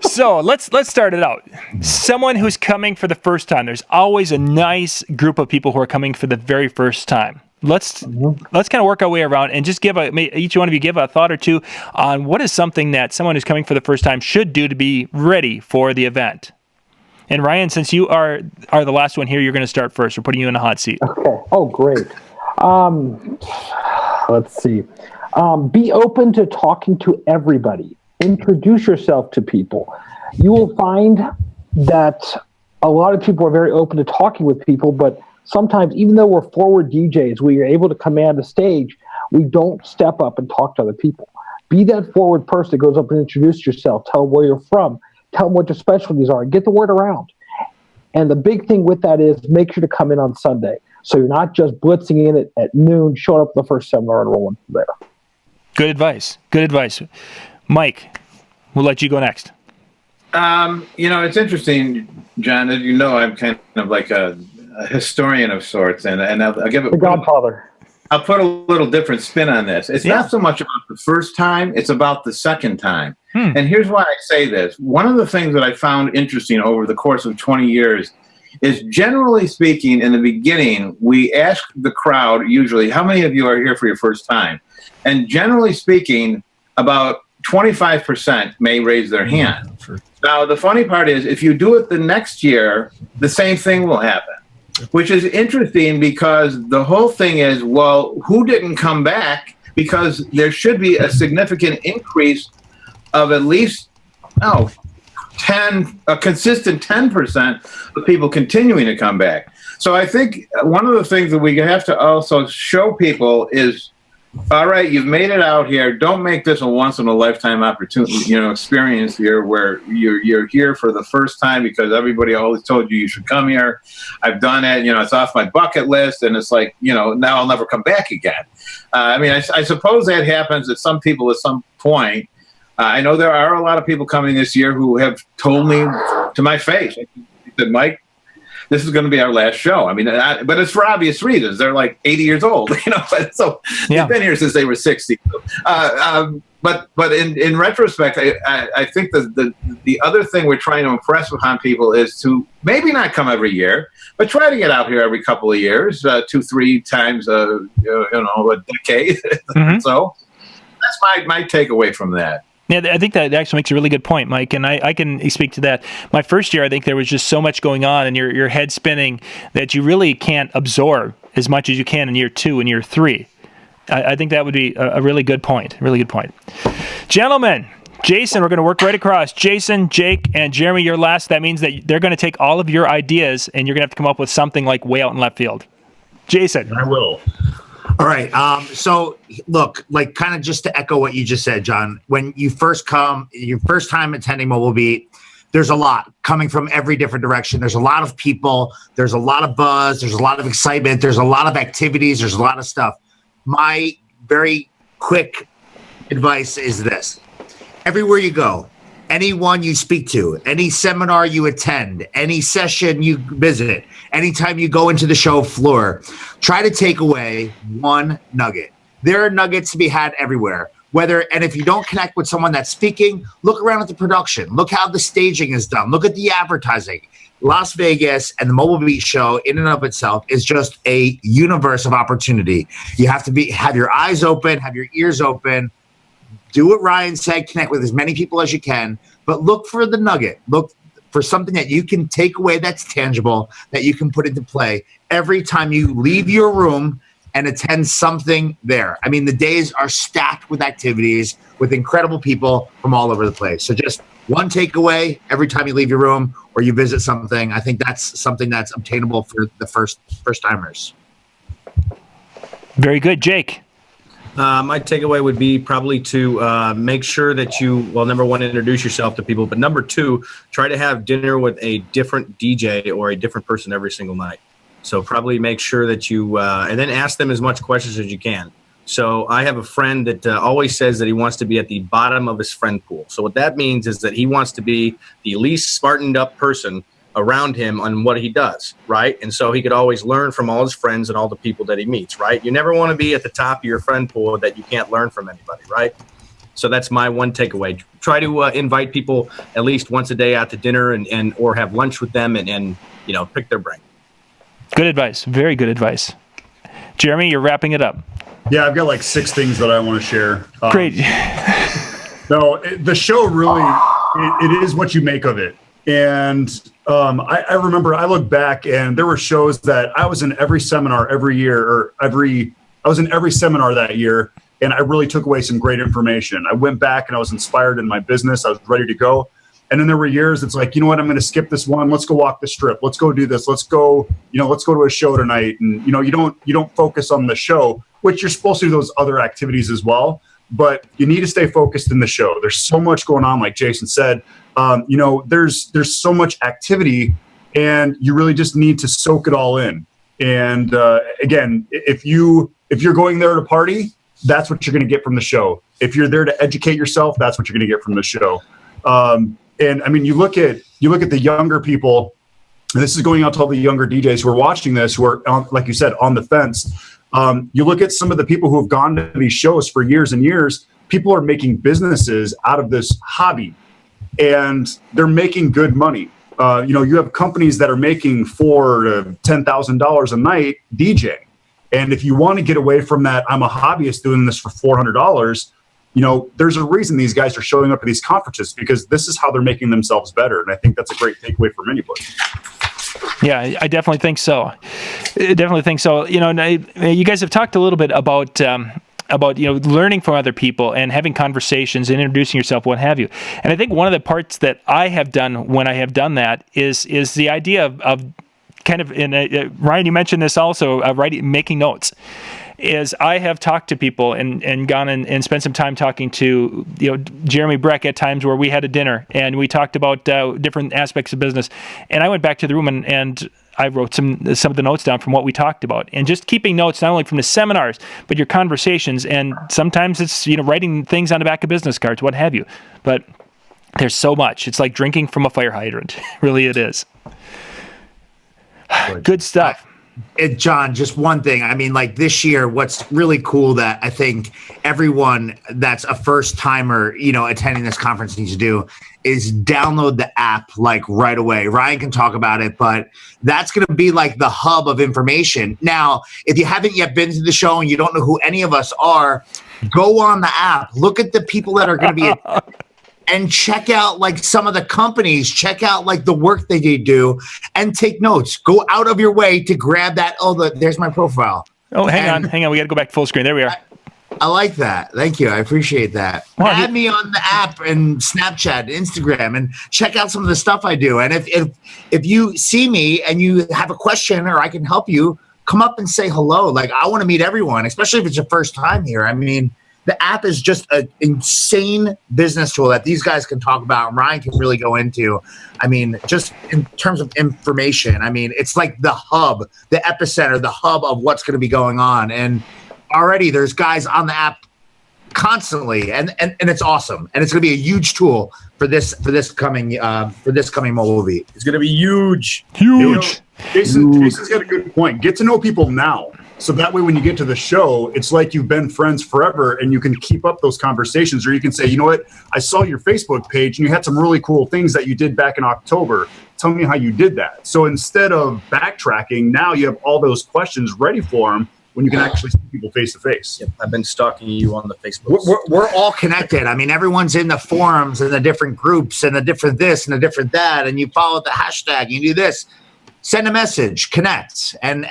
So let's start it out. Someone who's coming for the first time. There's always a nice group of people who are coming for the very first time. Let's kind of work our way around and just each one of you give a thought or two on what is something that someone who's coming for the first time should do to be ready for the event. And Ryan, since you are the last one here, you're going to start first. We're putting you in a hot seat. Okay. Oh, great. Let's see. Be open to talking to everybody. Introduce yourself to people. You will find that a lot of people are very open to talking with people, but sometimes, even though we're forward DJs, we are able to command the stage, we don't step up and talk to other people. Be that forward person that goes up and introduce yourself, tell them where you're from, tell them what your specialties are, get the word around. And the big thing with that is make sure to come in on Sunday. So you're not just blitzing in at noon, showing up the first seminar and rolling from there. Good advice. Good advice. Mike, we'll let you go next. It's interesting, John, as you know, I'm kind of like a historian of sorts, and I'll give it the Godfather. I'll put a little different spin on this. It's not so much about the first time, it's about the second time. And here's why I say this. One of the things that I found interesting over the course of 20 years is, generally speaking, in the beginning, we ask the crowd usually, how many of you are here for your first time? And generally speaking, about 25% may raise their hand. Now, the funny part is, if you do it the next year, the same thing will happen, which is interesting because the whole thing is, well, who didn't come back? Because there should be a significant increase of at least, a consistent 10% of people continuing to come back. So I think one of the things that we have to also show people is, all right, you've made it out here. Don't make this a once-in-a-lifetime opportunity, experience here where you're here for the first time because everybody always told you should come here. I've done it. It's off my bucket list, and it's like, now I'll never come back again. I suppose that happens at some people at some point. I know there are a lot of people coming this year who have told me to my face, they said, Mike, this is going to be our last show. But it's for obvious reasons. They're like 80 years old, so they've been here since they were 60. But in retrospect, I think the other thing we're trying to impress upon people is to maybe not come every year, but try to get out here every couple of years, 2-3 times, a decade. So that's my takeaway from that. Yeah, I think that actually makes a really good point, Mike, and I can speak to that. My first year, I think there was just so much going on and your head spinning that you really can't absorb as much as you can in year 2 and year 3. I think that would be a really good point. Really good point. Gentlemen, Jason, we're going to work right across. Jason, Jake, and Jeremy, you're last. That means that they're going to take all of your ideas and you're going to have to come up with something like way out in left field. Jason. I will. All right. So look, like kind of just to echo what you just said, John, when you first come, your first time attending Mobile Beat, there's a lot coming from every different direction. There's a lot of people. There's a lot of buzz. There's a lot of excitement. There's a lot of activities. There's a lot of stuff. My very quick advice is this. Everywhere you go, anyone you speak to, any seminar you attend, any session you visit, anytime you go into the show floor, try to take away one nugget. There are nuggets to be had everywhere. And if you don't connect with someone that's speaking, look around at the production. Look how the staging is done. Look at the advertising. Las Vegas and the Mobile Beat show in and of itself is just a universe of opportunity. You have to have your eyes open, have your ears open. Do what Ryan said, connect with as many people as you can, but look for the nugget. Look for something that you can take away that's tangible, that you can put into play every time you leave your room and attend something there. The days are stacked with activities, with incredible people from all over the place. So just one takeaway every time you leave your room or you visit something. I think that's something that's obtainable for the first-timers. Very good. Jake? My takeaway would be probably to make sure that you, number one, introduce yourself to people, but number two, try to have dinner with a different DJ or a different person every single night. So probably make sure that you, and then ask them as much questions as you can. So I have a friend that always says that he wants to be at the bottom of his friend pool. So what that means is that he wants to be the least smartened up person around him on what he does, right? And so he could always learn from all his friends and all the people that he meets, right? You never want to be at the top of your friend pool that you can't learn from anybody, right? So that's my one takeaway. Try to invite people at least once a day out to dinner and or have lunch with them and pick their brain. Good advice. Very good advice. Jeremy, you're wrapping it up. Yeah, I've got like 6 things that I want to share. Great. No, the show really, it is what you make of it. And I remember I look back and there were shows that I was in every seminar every year, I was in every seminar that year, and I really took away some great information. I went back and I was inspired in my business. I was ready to go. And then there were years it's like, you know what, I'm going to skip this one. Let's go walk the strip. Let's go do this. Let's go to a show tonight. And, you don't focus on the show, which you're supposed to do those other activities as well. But you need to stay focused in the show. There's so much going on, like Jason said. There's so much activity, and you really just need to soak it all in. And again, if you're going there to party, that's what you're going to get from the show. If you're there to educate yourself, that's what you're going to get from the show. And I mean, you look at the younger people, and this is going out to all the younger DJs who are watching this, who are, like you said, on the fence. You look at some of the people who have gone to these shows for years and years, people are making businesses out of this hobby, and they're making good money. You have companies that are making $4,000 to $10,000 a night DJing. And if you want to get away from that, I'm a hobbyist doing this for $400, there's a reason these guys are showing up at these conferences, because this is how they're making themselves better. And I think that's a great takeaway from anybody. Yeah, I definitely think so. You guys have talked a little bit about learning from other people and having conversations and introducing yourself, what have you. And I think one of the parts that I have done when I have done that is the idea of kind of Ryan, you mentioned this also, making notes. Is I have talked to people and gone and spent some time talking to Jeremy Brech at times where we had a dinner and we talked about different aspects of business, and I went back to the room and I wrote some of the notes down from what we talked about, and just keeping notes not only from the seminars but your conversations, and sometimes it's writing things on the back of business cards, what have you. But there's so much. It's like drinking from a fire hydrant. Really, it is. Good stuff. John, just one thing. I mean, like this year, what's really cool that I think everyone that's a first timer, attending this conference needs to do is download the app like right away. Ryan can talk about it, but that's going to be like the hub of information. Now, if you haven't yet been to the show and you don't know who any of us are, go on the app, look at the people that are going to be and check out like some of the companies, check out like the work they do, and take notes. Go out of your way to grab that. There's my profile. Oh, hang on. We got to go back to full screen. There we are. I like that. Thank you. I appreciate that. Well, add me on the app and Snapchat, Instagram, and check out some of the stuff I do. And if you see me and you have a question or I can help you, come up and say hello. Like, I want to meet everyone, especially if it's your first time here. I mean, the app is just an insane business tool that these guys can talk about and Ryan can really go into. I mean, just in terms of information, I mean, it's like the hub, the epicenter, the hub of what's going to be going on. And already there's guys on the app constantly, and it's awesome. And it's going to be a huge tool for this coming mobile beat. It's going to be huge. Jason's got a good point. Get to know people now. So that way, when you get to the show, it's like you've been friends forever and you can keep up those conversations, or you can say, you know what, I saw your Facebook page and you had some really cool things that you did back in October. Tell me how you did that. So instead of backtracking, now you have all those questions ready for them when you can actually see people face to face. Yep, I've been stalking you on the Facebook. We're all connected. I mean, everyone's in the forums and the different groups and the different this and the different that, and you follow the hashtag, you do this. Send a message, connect, and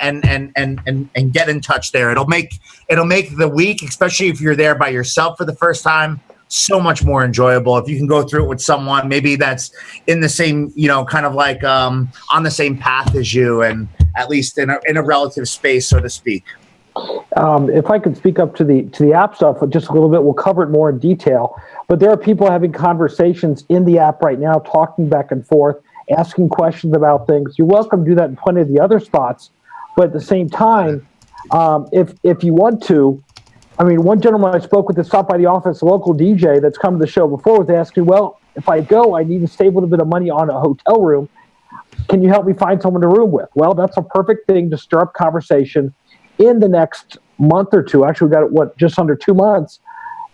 get in touch there. It'll make the week, especially if you're there by yourself for the first time, so much more enjoyable. If you can go through it with someone, maybe that's in the same, kind of like on the same path as you, and at least in a relative space, so to speak. If I could speak up to the app stuff just a little bit, we'll cover it more in detail. But there are people having conversations in the app right now, talking back and forth, asking questions about things. You're welcome to do that in plenty of the other spots. But at the same time, if you want to, I mean, one gentleman I spoke with that stopped by the office, a local DJ that's come to the show before, was asking, well, if I go, I need to save a little bit of money on a hotel room. Can you help me find someone to room with? Well, that's a perfect thing to stir up conversation in the next month or two. Actually, we got just under 2 months.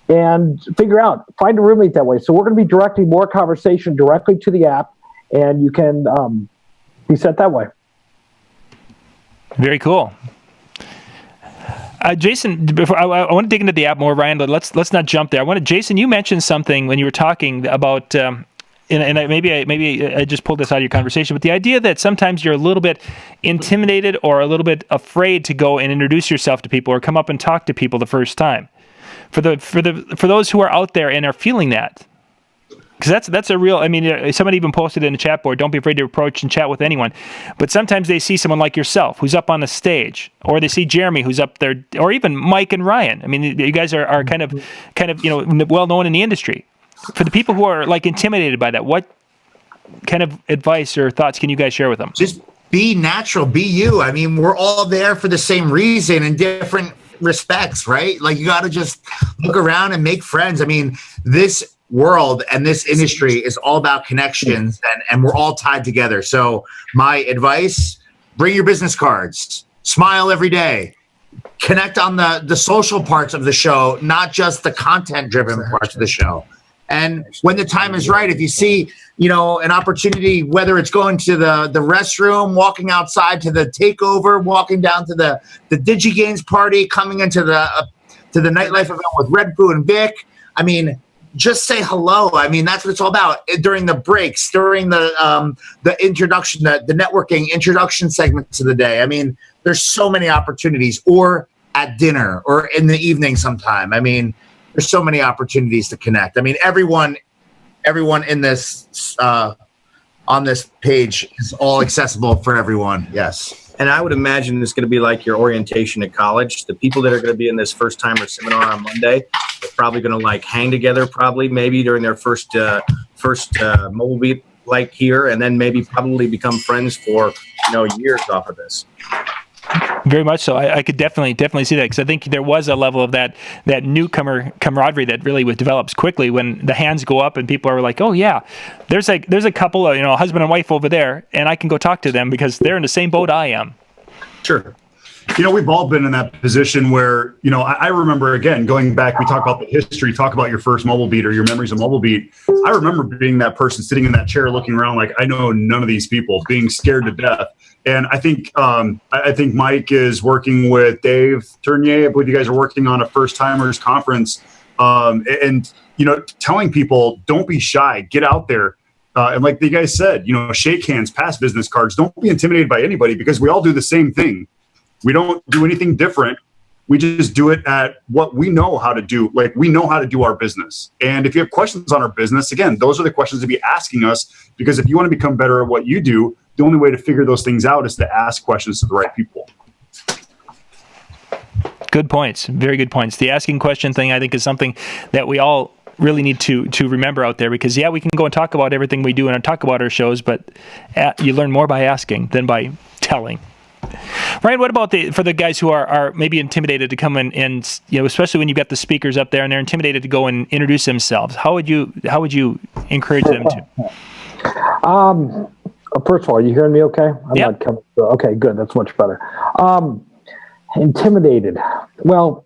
and find a roommate that way. So we're going to be directing more conversation directly to the app, and you can be set that way. Very cool. Jason, before I want to dig into the app more, Ryan, but let's not jump there. Jason, you mentioned something when you were talking about, maybe I just pulled this out of your conversation, but the idea that sometimes you're a little bit intimidated or a little bit afraid to go and introduce yourself to people or come up and talk to people the first time. For those who are out there and are feeling that. Because that's a real, somebody even posted in the chat board, don't be afraid to approach and chat with anyone. But sometimes they see someone like yourself who's up on the stage, or they see Jeremy who's up there, or even Mike and Ryan. I mean, you guys are kind of well known in the industry. For the people who are like intimidated by that, what kind of advice or thoughts can you guys share with them? Just be natural, be you. I mean, we're all there for the same reason in different respects, right? Like, you got to just look around and make friends. I mean, this world and this industry is all about connections, and we're all tied together. So my advice, bring your business cards, smile every day, connect on the social parts of the show, not just the content driven parts of the show. And when the time is right, if you see, an opportunity, whether it's going to the restroom, walking outside to the takeover, walking down to the DigiGames party, coming into the nightlife event with Red Poo and Vic, I mean, just say hello. I mean, that's what it's all about. During the breaks, during the introduction, the networking introduction segments of the day. I mean, there's so many opportunities, or at dinner or in the evening sometime. I mean, there's so many opportunities to connect. I mean, everyone in this on this page is all accessible for everyone. Yes. And I would imagine it's going to be like your orientation at college. The people that are going to be in this first timer seminar on Monday, they're probably going to like hang together, maybe during their first mobile beat like here, and then maybe probably become friends for years off of this. Very much so. I could definitely see that, because I think there was a level of that newcomer camaraderie that really develops quickly when the hands go up and people are like, oh yeah, there's a couple of husband and wife over there, and I can go talk to them because they're in the same boat I am. Sure. We've all been in that position where, I remember, again, going back, we talk about the history, talk about your first mobile beat or your memories of mobile beat. I remember being that person sitting in that chair looking around like, I know none of these people, being scared to death. And I think Mike is working with Dave Tournier. I believe you guys are working on a first timers conference, and telling people, don't be shy, get out there. And like the guys said, shake hands, pass business cards. Don't be intimidated by anybody, because we all do the same thing. We don't do anything different. We just do it at what we know how to do. Like, we know how to do our business. And if you have questions on our business, again, those are the questions to be asking us, because if you want to become better at what you do, the only way to figure those things out is to ask questions to the right people. Good points. Very good points. The asking question thing, I think, is something that we all really need to remember out there, because we can go and talk about everything we do and talk about our shows, but you learn more by asking than by telling. Ryan, what about for the guys who are maybe intimidated to come in and especially when you've got the speakers up there and they're intimidated to go and introduce themselves? How would you encourage them to? First of all, are you hearing me okay? I'm not coming through. Okay, good. That's much better. Intimidated. Well,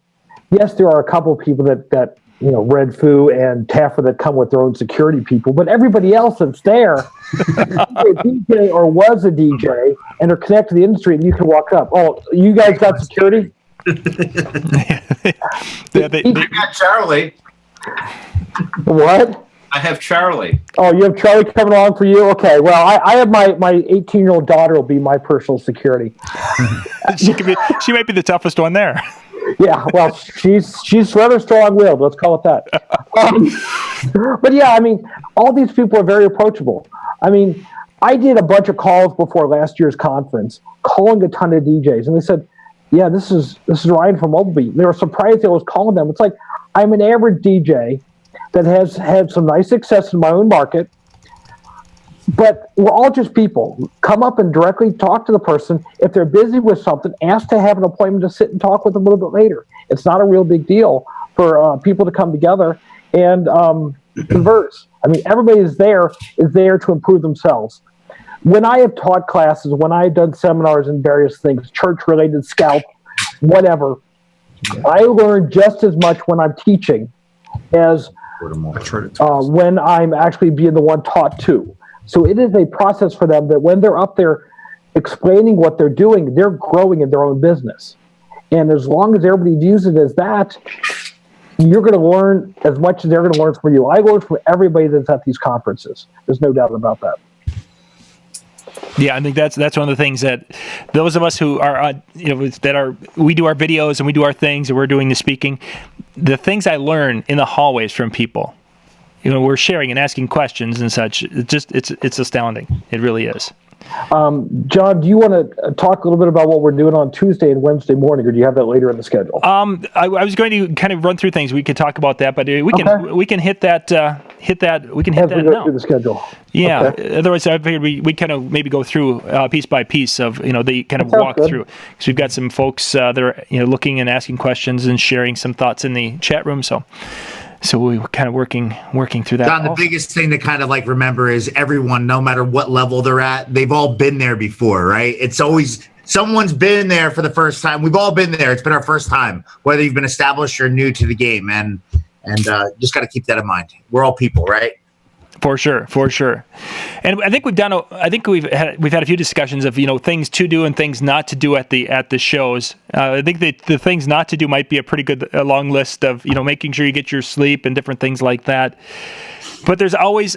yes, there are a couple of people that Red Foo and Taffer that come with their own security people, but everybody else that's there is a DJ or was a DJ and are connected to the industry, and you can walk up. Oh, you guys got security? I got Charlie. What? I have Charlie. Oh, you have Charlie coming along for you? Okay. Well, I have my 18-year-old daughter will be my personal security. She might be the toughest one there. Yeah, well, she's rather strong-willed. Let's call it that. But yeah, all these people are very approachable. I did a bunch of calls before last year's conference, calling a ton of DJs, and they said, "Yeah, this is Ryan from Mobile Beat." They were surprised I was calling them. It's like, I'm an average DJ that has had some nice success in my own market, but we're all just people. Come up and directly talk to the person. If they're busy with something, ask to have an appointment to sit and talk with them a little bit later. It's not a real big deal for people to come together and converse. Everybody is there to improve themselves. When I have taught classes, when I've done seminars and various things, church-related, Scout, whatever, I learn just as much when I'm teaching as when I'm actually being the one taught to. So it is a process for them that when they're up there explaining what they're doing, they're growing in their own business. And as long as everybody views it as that, you're going to learn as much as they're going to learn from you. I learn from everybody that's at these conferences. There's no doubt about that. Yeah, I think that's one of the things that those of us who are we do our videos and we do our things and we're doing the speaking. The things I learn in the hallways from people, we're sharing and asking questions and such. It's astounding. It really is. John, do you want to talk a little bit about what we're doing on Tuesday and Wednesday morning, or do you have that later in the schedule? I was going to kind of run through things. We could talk about that, but we can hit that. We can hit that now. Through the schedule. Yeah. Okay. Otherwise, I figured we kind of maybe go through piece by piece of the kind of walk through, because we've got some folks that are looking and asking questions and sharing some thoughts in the chat room. So we were kind of working through that. Don, the biggest thing to kind of remember is everyone, no matter what level they're at, they've all been there before, right? It's always someone's been there for the first time. We've all been there. It's been our first time, whether you've been established or new to the game, and just got to keep that in mind. We're all people, right? For sure. And I think we've had a few discussions of things to do and things not to do at the shows. I think the things not to do might be a pretty good long list of making sure you get your sleep and different things like that. But there's always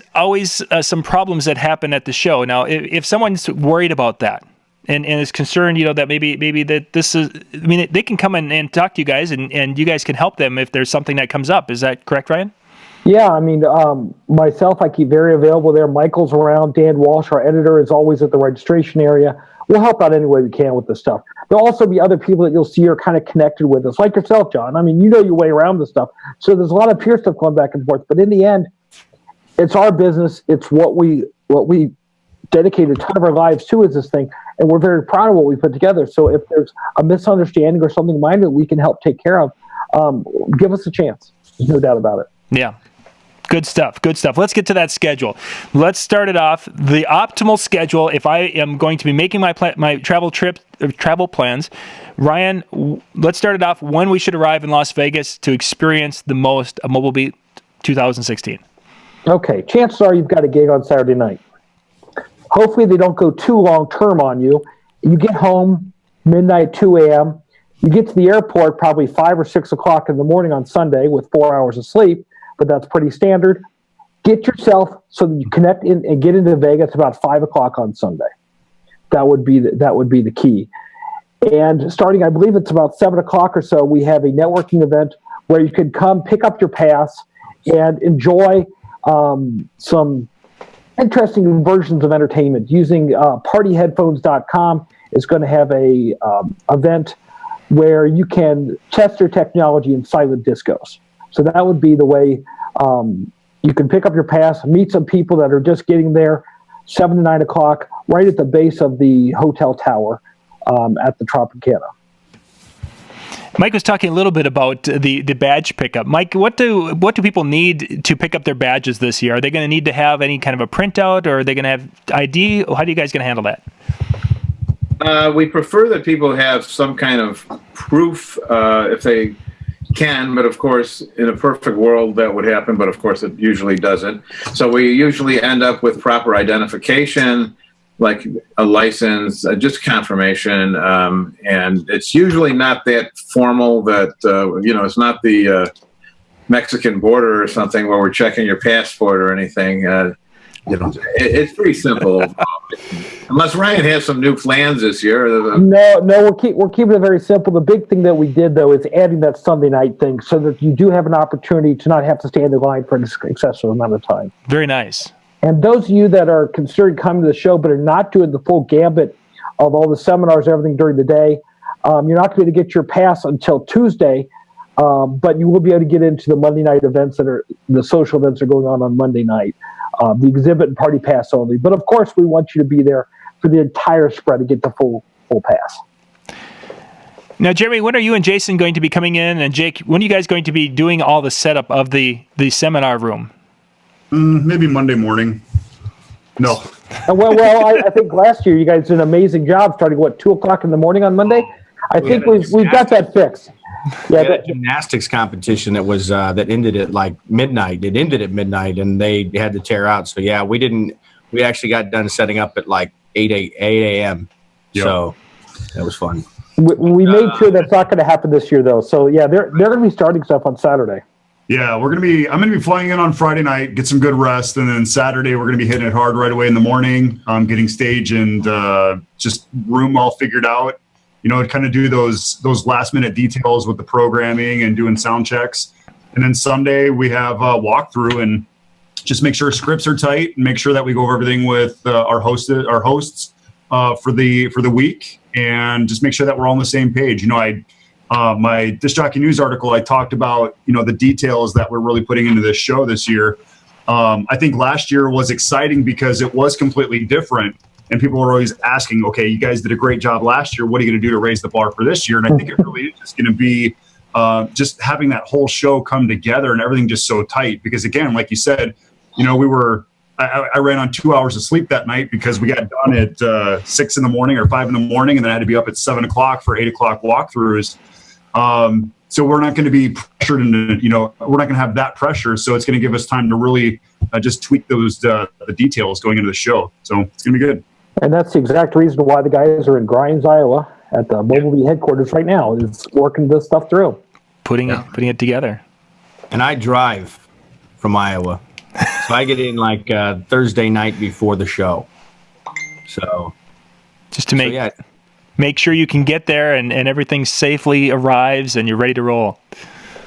some problems that happen at the show. Now, if someone's worried about that and is concerned, that maybe that this is, they can come in and talk to you guys and you guys can help them if there's something that comes up. Is that correct, Ryan? Yeah, myself, I keep very available there. Michael's around. Dan Walsh, our editor, is always at the registration area. We'll help out any way we can with this stuff. There'll also be other people that you'll see are kind of connected with us, like yourself, John. You know your way around this stuff. So there's a lot of peer stuff going back and forth. But in the end, it's our business. It's what we dedicate a ton of our lives to is this thing. And we're very proud of what we put together. So if there's a misunderstanding or something minor that we can help take care of, give us a chance. There's no doubt about it. Yeah. Good stuff. Let's get to that schedule. Let's start it off. The optimal schedule, if I am going to be making my travel plans, Ryan, let's start it off when we should arrive in Las Vegas to experience the most of Mobile Beat 2016. Okay. Chances are you've got a gig on Saturday night. Hopefully they don't go too long term on you. You get home midnight, 2 a.m. You get to the airport probably 5 or 6 o'clock in the morning on Sunday with 4 hours of sleep. But that's pretty standard. Get yourself so that you connect in and get into Vegas about 5 o'clock on Sunday. That would be the key. And starting, I believe it's about 7 o'clock or so, we have a networking event where you can come pick up your pass and enjoy some interesting versions of entertainment. Using partyheadphones.com is going to have a event where you can test your technology in silent discos. So that would be the way you can pick up your pass, meet some people that are just getting there, 7 to 9 o'clock, right at the base of the hotel tower at the Tropicana. Mike was talking a little bit about the badge pickup. Mike, what do people need to pick up their badges this year? Are they going to need to have any kind of a printout, or are they going to have ID? How are you guys going to handle that? We prefer that people have some kind of proof if they can, but of course, in a perfect world, that would happen, but of course, it usually doesn't. So we usually end up with proper identification, like a license, just confirmation, and it's usually not that formal that, it's not the Mexican border or something where we're checking your passport or anything. It's pretty simple. Unless Ryan has some new plans this year. No, we're keeping it very simple. The big thing that we did, though, is adding that Sunday night thing so that you do have an opportunity to not have to stand in line for an excessive amount of time. Very nice. And those of you that are considering coming to the show but are not doing the full gambit of all the seminars, everything during the day, you're not going to get your pass until Tuesday, but you will be able to get into the Monday night events the social events are going on Monday night. The exhibit and party pass only. But of course, we want you to be there for the entire spread to get the full pass. Now, Jeremy, when are you and Jason going to be coming in? And Jake, when are you guys going to be doing all the setup of the seminar room? Maybe Monday morning. No. Well, I think last year you guys did an amazing job starting, 2 o'clock in the morning on Monday? I think we've got that fixed. We had a gymnastics competition that was that ended at like midnight. It ended at midnight, and they had to tear out. So yeah, we actually got done setting up at like 8 a.m. Yep. So that was fun. We made sure that's not going to happen this year, though. So yeah, they're going to be starting stuff on Saturday. Yeah, I'm going to be flying in on Friday night, get some good rest, and then Saturday we're going to be hitting it hard right away in the morning, getting stage and just room all figured out. You know, kind of do those last minute details with the programming and doing sound checks. And then Sunday we have a walkthrough and just make sure scripts are tight and make sure that we go over everything with our hosts for the week, and just make sure that we're all on the same page. You know, my Disc Jockey News article, I talked about, you know, the details that we're really putting into this show this year. I think last year was exciting because it was completely different, and people were always asking, okay, you guys did a great job last year. What are you going to do to raise the bar for this year? And I think it really is just going to be just having that whole show come together and everything just so tight. Because again, like you said, you know, I ran on 2 hours of sleep that night because we got done at 6 in the morning or 5 in the morning, and then I had to be up at 7 o'clock for 8 o'clock walkthroughs. So we're not going to be pressured into, you know, we're not going to have that pressure. So it's going to give us time to really just tweak those the details going into the show. So it's going to be good. And that's the exact reason why the guys are in Grimes, Iowa, at the MBLV headquarters right now, is working this stuff through, putting it together. And I drive from Iowa, so I get in like Thursday night before the show. So just to make sure you can get there and everything safely arrives and you're ready to roll.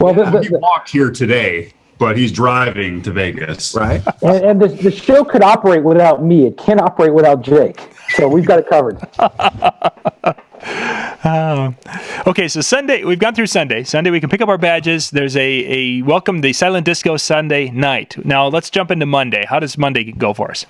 Well, he walked here today, but he's driving to Vegas. Right. and the show could operate without me. It can't operate without Jake. So we've got it covered. Okay, so Sunday, we've gone through Sunday. Sunday, we can pick up our badges. There's a welcome the Silent Disco Sunday night. Now, let's jump into Monday. How does Monday go for us?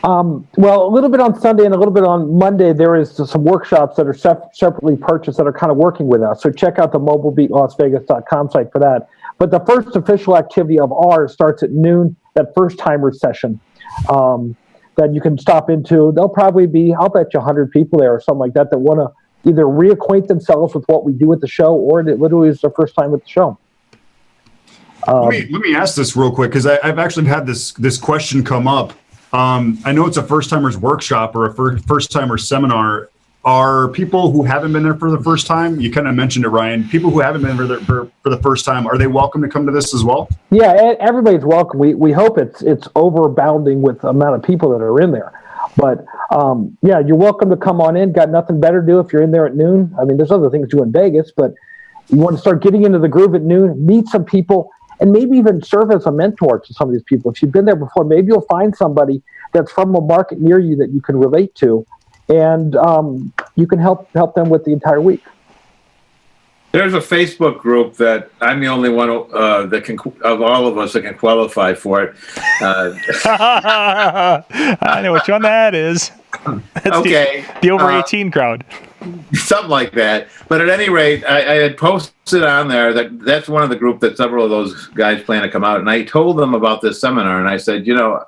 Well, a little bit on Sunday and a little bit on Monday, there is some workshops that are separately purchased that are kind of working with us. So check out the mobilebeatlasvegas.com site for that. But the first official activity of ours starts at noon, that first-timer session that you can stop into. There'll probably be, I'll bet you 100 people there or something like that want to either reacquaint themselves with what we do at the show, or it literally is their first time at the show. Let me ask this real quick, because I've actually had this question come up. I know it's a first-timers workshop or a first-timer seminar. Are people who haven't been there for the first time, you kind of mentioned it, Ryan, people who haven't been there for the first time, are they welcome to come to this as well? Yeah, everybody's welcome. We hope it's overbounding with the amount of people that are in there. But, yeah, you're welcome to come on in. Got nothing better to do if you're in there at noon. I mean, there's other things to do in Vegas, but you want to start getting into the groove at noon, meet some people, and maybe even serve as a mentor to some of these people. If you've been there before, maybe you'll find somebody that's from a market near you that you can relate to, and you can help them with the entire week. There's a Facebook group that I'm the only one that can, of all of us, that can qualify for it. I know which one that is. That's okay. The over 18 crowd. Something like that. But at any rate, I had posted on there that's one of the group that several of those guys plan to come out. And I told them about this seminar, and I said, you know,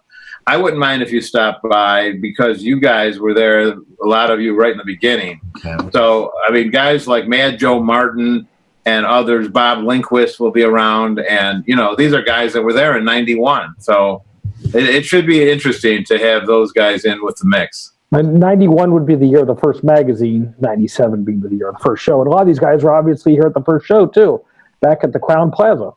I wouldn't mind if you stopped by, because you guys were there, a lot of you, right in the beginning. Okay. So, I mean, guys like Mad Joe Martin and others, Bob Lindquist will be around. And, you know, these are guys that were there in 91. So it should be interesting to have those guys in with the mix. And 91 would be the year of the first magazine, 97 being the year of the first show. And a lot of these guys were obviously here at the first show, too, back at the Crown Plaza.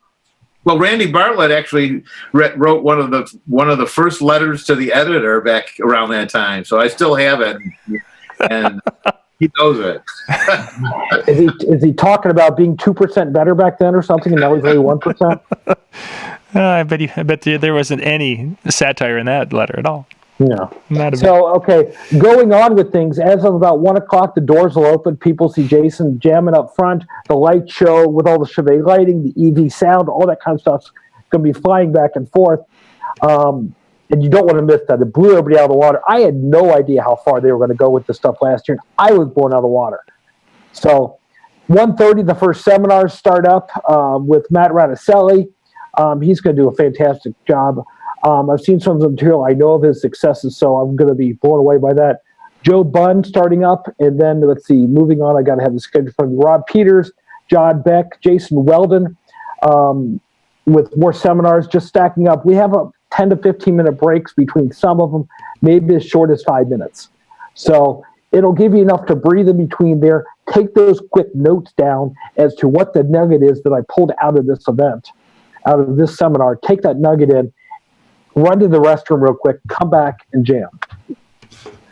Well, Randy Bartlett actually wrote one of the first letters to the editor back around that time, so I still have it, and he knows it. Is he talking about being 2% better back then or something, and now he's only 1%? I bet there wasn't any satire in that letter at all. No. Okay, going on with things, as of about 1 o'clock, the doors will open. People see Jason jamming up front. The light show with all the Chevy lighting, the EV sound, all that kind of stuff's going to be flying back and forth. And you don't want to miss that. It blew everybody out of the water. I had no idea how far they were going to go with this stuff last year, and I was blown out of the water. So 1:30, the first seminars start up with Matt Radicelli. He's going to do a fantastic job. I've seen some of the material. I know of his successes, so I'm going to be blown away by that. Joe Bunn starting up, and then let's see, moving on. I got to have the schedule from Rob Peters, John Beck, Jason Weldon, with more seminars just stacking up. We have a 10 to 15 minute breaks between some of them, maybe as short as 5 minutes. So it'll give you enough to breathe in between there. Take those quick notes down as to what the nugget is that I pulled out of this event, out of this seminar. Take that nugget in, run to the restroom real quick, come back and jam.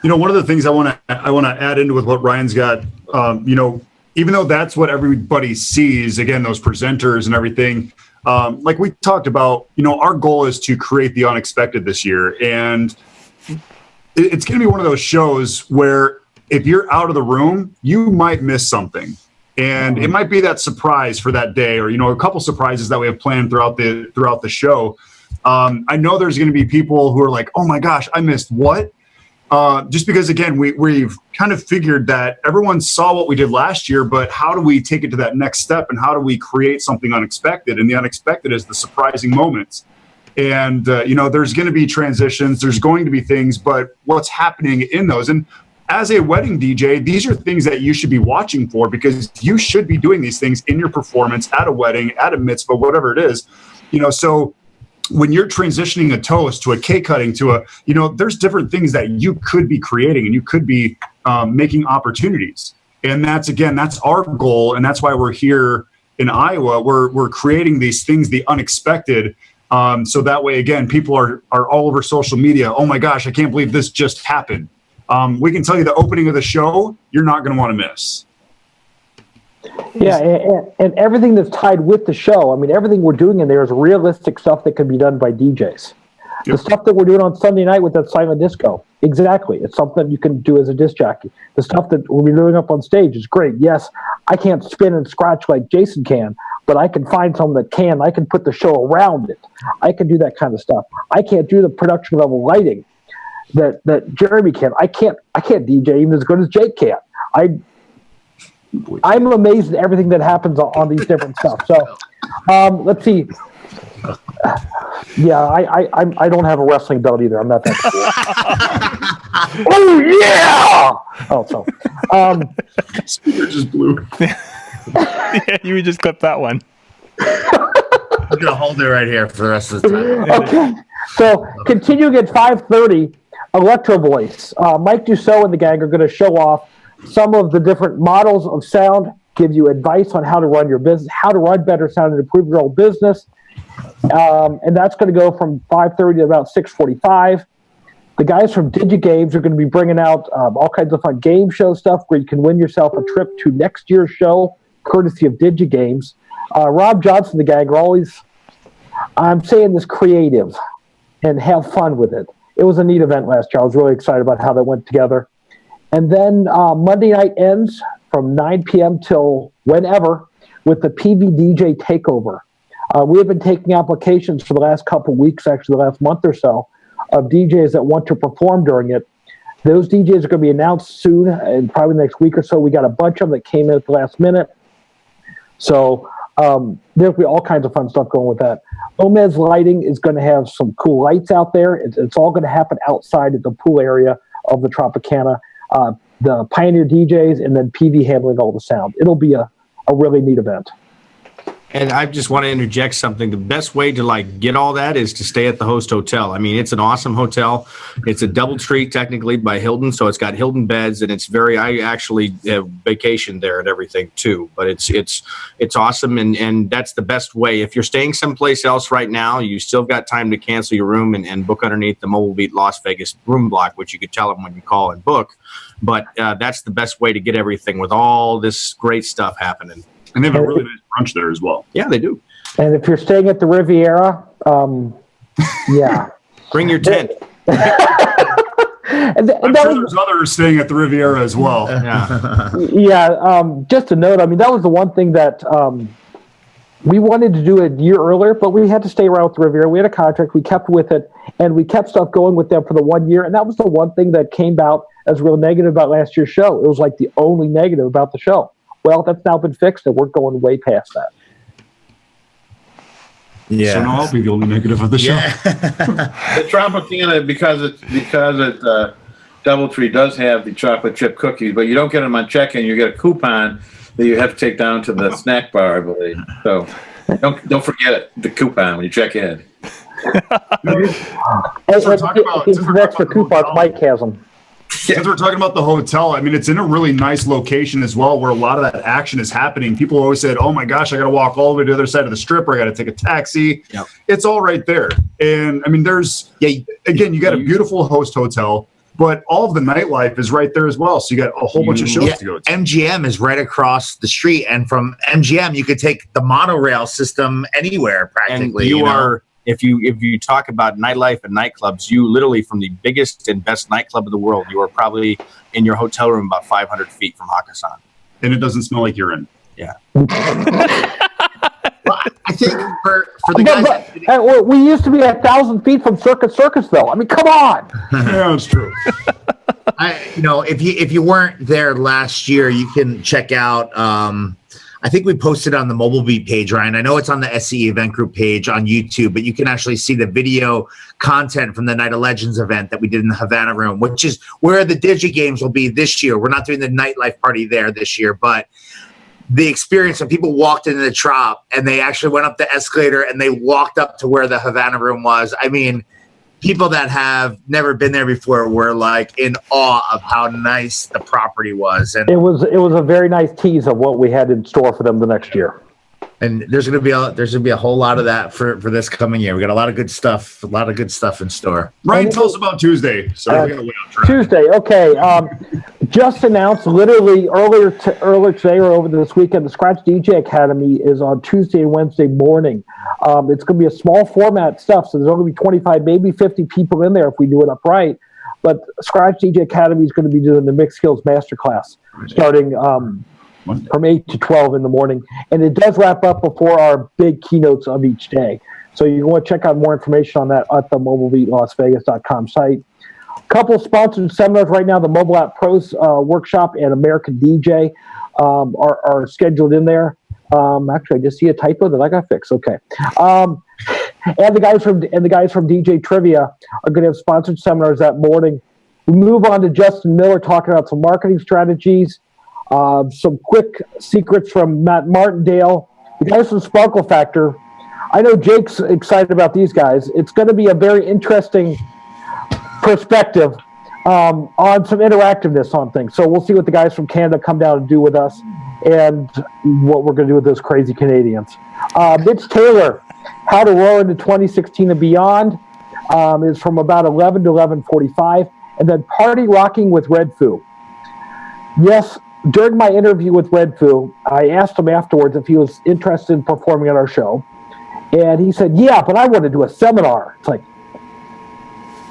One of the things I want to add into with what Ryan's got, even though that's what everybody sees, again, those presenters and everything, like we talked about, our goal is to create the unexpected this year. And it's going to be one of those shows where if you're out of the room, you might miss something. And it might be that surprise for that day, or, a couple surprises that we have planned throughout the show. I know there's going to be people who are like, oh my gosh, I missed what? Just because, again, we've kind of figured that everyone saw what we did last year, but how do we take it to that next step, and how do we create something unexpected? And the unexpected is the surprising moments. And, there's going to be transitions, there's going to be things, but what's happening in those? And as a wedding DJ, these are things that you should be watching for, because you should be doing these things in your performance at a wedding, at a mitzvah, whatever it is, so when you're transitioning a toast to a cake cutting to a, there's different things that you could be creating, and you could be making opportunities. And that's our goal. And that's why we're here in Iowa. We're creating these things, the unexpected. So that way, again, people are all over social media. Oh my gosh, I can't believe this just happened. We can tell you the opening of the show, you're not going to want to miss. Yeah, and everything that's tied with the show. I mean, everything we're doing in there is realistic stuff that can be done by DJs. Yep. The stuff that we're doing on Sunday night with that silent disco, exactly. It's something you can do as a disc jockey. The stuff that we're doing up on stage is great. Yes, I can't spin and scratch like Jason can, but I can find someone that can. I can put the show around it. I can do that kind of stuff. I can't do the production level lighting that Jeremy can. I can't DJ even as good as Jake can. I'm amazed at everything that happens on these different stuff. So let's see. Yeah, I don't have a wrestling belt either. I'm not that cool. Oh yeah! Oh, so Speaker just blew. Yeah, you would just clip that one. I'm gonna hold it right here for the rest of the time. Okay. So continuing at 5:30, Electro Voice. Mike Dussault and the gang are going to show off some of the different models of sound, give you advice on how to run your business, how to run better sound and improve your own business. And that's going to go from 5:30 to about 6:45. The guys from DigiGames are going to be bringing out all kinds of fun game show stuff where you can win yourself a trip to next year's show, courtesy of DigiGames. Rob Johnson, the gang, are always, I'm saying this, creative and have fun with it. It was a neat event last year. I was really excited about how that went together. And then Monday night ends from 9 p.m. till whenever with the PV DJ takeover. We have been taking applications for the last couple weeks, actually the last month or so, of DJs that want to perform during it. Those DJs are going to be announced soon, and probably next week or so. We got a bunch of them that came in at the last minute. So there'll be all kinds of fun stuff going with that. Omez Lighting is going to have some cool lights out there. It's all going to happen outside at the pool area of the Tropicana. The Pioneer DJs, and then PV handling all the sound. It'll be a really neat event. And I just want to interject something. The best way to get all that is to stay at the host hotel. I mean, it's an awesome hotel. It's a DoubleTree technically by Hilton, so it's got Hilton beds, and it's I actually vacationed there and everything too. But it's awesome, and that's the best way. If you're staying someplace else right now, you still got time to cancel your room and book underneath the Mobile Beat Las Vegas room block, which you could tell them when you call and book. But that's the best way to get everything with all this great stuff happening. And they have a really nice brunch there as well. Yeah, they do. And if you're staying at the Riviera, yeah. Bring your tent. and I'm sure there's others staying at the Riviera as well. Yeah. Yeah, just a note, I mean, that was the one thing that we wanted to do a year earlier, but we had to stay around with the Riviera. We had a contract, we kept with it, and we kept stuff going with them for the 1 year. And that was the one thing that came out as real negative about last year's show. It was like the only negative about the show. Well, that's now been fixed, and we're going way past that. Yeah. So now I'll be the only negative of the show. The Tropicana, because it DoubleTree does have the chocolate chip cookies, but you don't get them on check-in. You get a coupon that you have to take down to the snack bar, I believe. So don't forget it, the coupon when you check in. Since we're talking about extra coupons, Mike has them. Since we're talking about the hotel, I mean, it's in a really nice location as well, where a lot of that action is happening. People always said, "Oh my gosh, I got to walk all the way to the other side of the strip, or I got to take a taxi." Yep. It's all right there. And I mean, again, you got a beautiful host hotel, but all of the nightlife is right there as well. So you got a whole bunch of shows to go to. MGM is right across the street, and from MGM, you could take the monorail system anywhere practically. And if you talk about nightlife and nightclubs, you literally, from the biggest and best nightclub of the world, you are probably in your hotel room about 500 feet from Hakkasan. And it doesn't smell like urine. Yeah. Well, I think for the guys, we used to be 1,000 feet from Circus, though. I mean, come on. Yeah, that's true. if you weren't there last year, you can check out. I think we posted on the Mobile Beat page, Ryan. I know it's on the SCE Event Group page on YouTube, but you can actually see the video content from the Night of Legends event that we did in the Havana Room, which is where the Digi Games will be this year. We're not doing the nightlife party there this year, but the experience when people walked into the Trop and they actually went up the escalator and they walked up to where the Havana Room was. I mean, people that have never been there before were like in awe of how nice the property was. And it was a very nice tease of what we had in store for them the next year. And there's gonna be a whole lot of that for this coming year. We got a lot of good stuff in store. Ryan, tell us about Tuesday. Sorry, we got way off track. Tuesday, okay. Just announced literally earlier today or over this weekend, the Scratch DJ Academy is on Tuesday and Wednesday morning. It's going to be a small format stuff, so there's only going to be 25, maybe 50 people in there if we do it upright. But Scratch DJ Academy is going to be doing the Mixed Skills Masterclass starting from 8 to 12 in the morning. And it does wrap up before our big keynotes of each day. So you want to check out more information on that at the mobilebeatlasvegas.com site. A couple of sponsored seminars right now, the Mobile App Pros Workshop and American DJ are scheduled in there. Actually, I just see a typo that I got fixed. Okay. And the guys from DJ Trivia are going to have sponsored seminars that morning. We move on to Justin Miller talking about some marketing strategies, some quick secrets from Matt Martindale, the guys from Sparkle Factor. I know Jake's excited about these guys. It's going to be a very interesting perspective on some interactiveness on things. So we'll see what the guys from Canada come down and do with us and what we're going to do with those crazy Canadians. Mitch Taylor, How to Roar into 2016 and Beyond, is from about 11 to 11:45. And then Party Rocking with Red Foo. Yes, during my interview with Red Foo, I asked him afterwards if he was interested in performing at our show. And he said, yeah, but I want to do a seminar. It's like,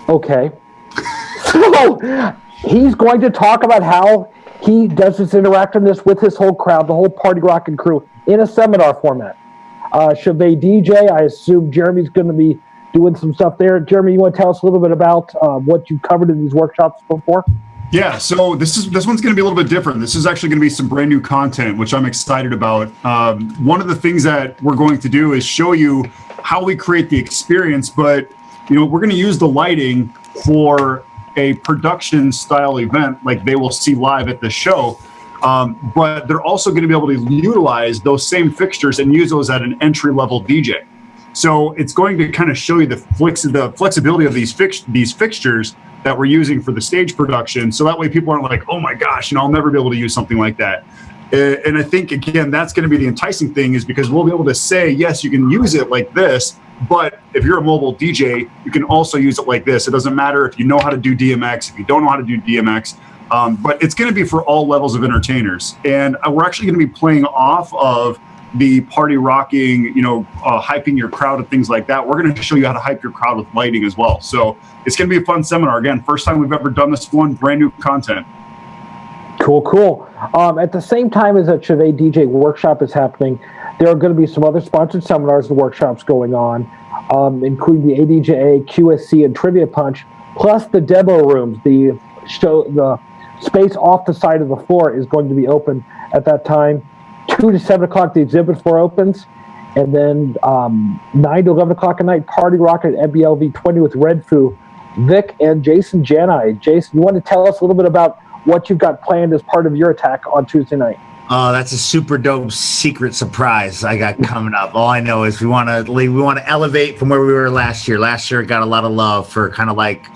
okay. So he's going to talk about how he does this interactiveness with his whole crowd, the whole Party Rockin' crew, in a seminar format. Chavez DJ, I assume Jeremy's going to be doing some stuff there. Jeremy, you want to tell us a little bit about what you've covered in these workshops before? Yeah, so this one's going to be a little bit different. This is actually going to be some brand new content, which I'm excited about. One of the things that we're going to do is show you how we create the experience, but we're going to use the lighting for a production style event like they will see live at the show. But they're also going to be able to utilize those same fixtures and use those at an entry level DJ. So it's going to kind of show you the flexibility of these fixtures that we're using for the stage production. So that way people aren't like, oh my gosh, I'll never be able to use something like that. And I think, again, that's going to be the enticing thing, is because we'll be able to say, yes, you can use it like this, but if you're a mobile DJ, you can also use it like this. It doesn't matter if you know how to do DMX, if you don't know how to do DMX, but it's going to be for all levels of entertainers. And we're actually going to be playing off of the party rocking, hyping your crowd and things like that. We're going to show you how to hype your crowd with lighting as well. So it's going to be a fun seminar. Again, first time we've ever done this one, brand new content. Cool. At the same time as that Chavez DJ workshop is happening, there are going to be some other sponsored seminars and workshops going on, including the ADJA, QSC, and Trivia Punch, plus the demo rooms. The space off the side of the floor is going to be open at that time. 2 to 7 o'clock, the exhibit floor opens, and then 9 to 11 o'clock at night, Party Rock at MBLV20 with Red Foo, Vic, and Jason Jani. Jason, you want to tell us a little bit about what you've got planned as part of your attack on Tuesday night? Oh, that's a super dope secret surprise I got coming up. All I know is we want to elevate from where we were last year. Last year, it got a lot of love for kind of like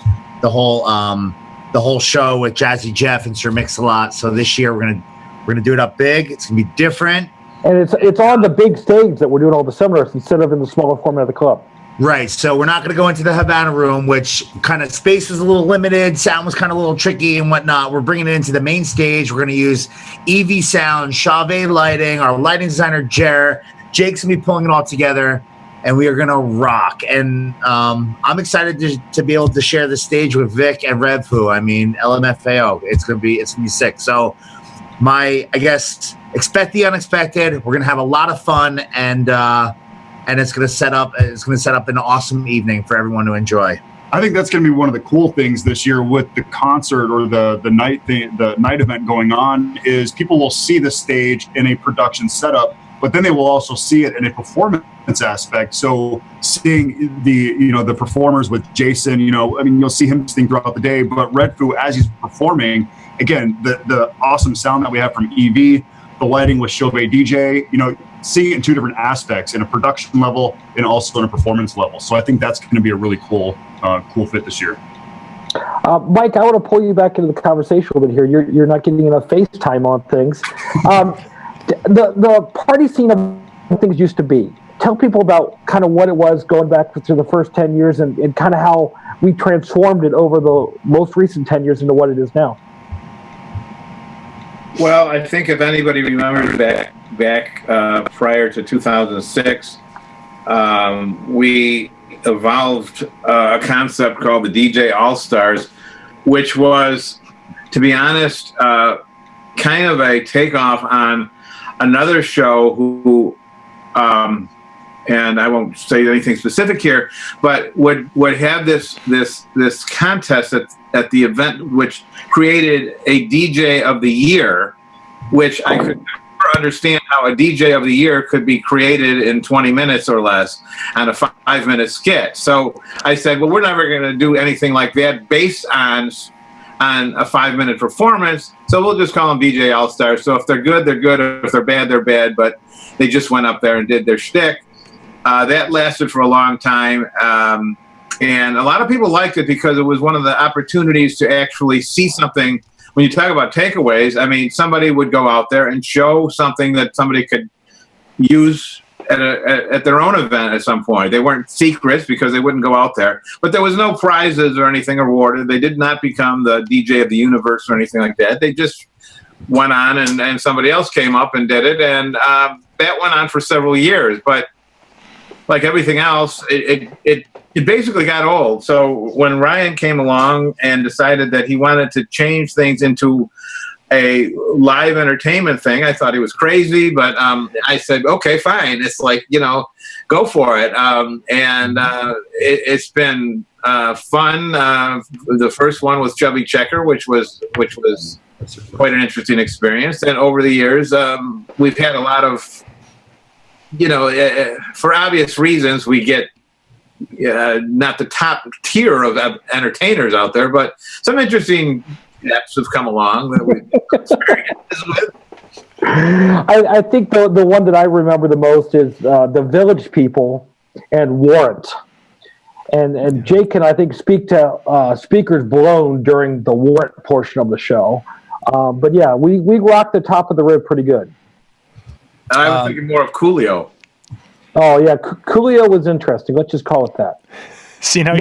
the whole show with Jazzy Jeff and Sir Mix-a-Lot. So this year we're gonna do it up big. It's gonna be different. And it's on the big stage that we're doing all the seminars instead of in the smaller format of the club. Right. So we're not going to go into the Havana room, which kind of space was a little limited. Sound was kind of a little tricky and whatnot. We're bringing it into the main stage. We're going to use EV sound, Chauvet lighting, our lighting designer, Jer. Jake's going to be pulling it all together, and we are going to rock. And I'm excited to be able to share the stage with Vic and Revfu. I mean, LMFAO. It's going to be sick. So I guess expect the unexpected. We're going to have a lot of fun, and it's going to set up an awesome evening for everyone to enjoy. I think that's going to be one of the cool things this year with the concert or the night event going on is people will see the stage in a production setup, but then they will also see it in a performance aspect. So seeing the performers with Jason, you'll see him sing throughout the day, but Redfu, as he's performing, again, the awesome sound that we have from EV, the lighting with Chauvet DJ, seeing it in two different aspects, in a production level and also in a performance level. So I think that's going to be a really cool fit this year. Mike, I want to pull you back into the conversation a little bit here. You're not getting enough FaceTime on things. The party scene of things used to be. Tell people about kind of what it was going back to the first 10 years and kind of how we transformed it over the most recent 10 years into what it is now. Well, I think if anybody remembers back prior to 2006, we evolved a concept called the DJ All-Stars, which was, to be honest, kind of a takeoff on another show who and I won't say anything specific here, but would have this contest at the event, which created a DJ of the year, which I could never understand how a DJ of the year could be created in 20 minutes or less on a 5-minute skit. So I said, well, we're never going to do anything like that based on a 5-minute performance. So we'll just call them DJ All-Stars. So if they're good, they're good. If they're bad, they're bad. But they just went up there and did their shtick. That lasted for a long time. And a lot of people liked it because it was one of the opportunities to actually see something. When you talk about takeaways, I mean, somebody would go out there and show something that somebody could use at their own event at some point. They weren't secrets because they wouldn't go out there. But there was no prizes or anything awarded. They did not become the DJ of the universe or anything like that. They just went on and somebody else came up and did it. And that went on for several years. But like everything else, it basically got old. So when Ryan came along and decided that he wanted to change things into a live entertainment thing, I thought he was crazy, but I said, okay, fine. It's like, go for it. It's been fun. The first one was Chubby Checker, which was quite an interesting experience. And over the years, we've had a lot of, for obvious reasons, we get not the top tier of entertainers out there, but some interesting steps have come along that we've experiences with. I think the one that I remember the most is the Village People and Warrant. And Jake can, I think, speak to Speakers Blown during the Warrant portion of the show. But yeah, we rocked the top of the rib pretty good. I was thinking more of Coolio. Oh, yeah. Coolio was interesting. Let's just call it that. See, now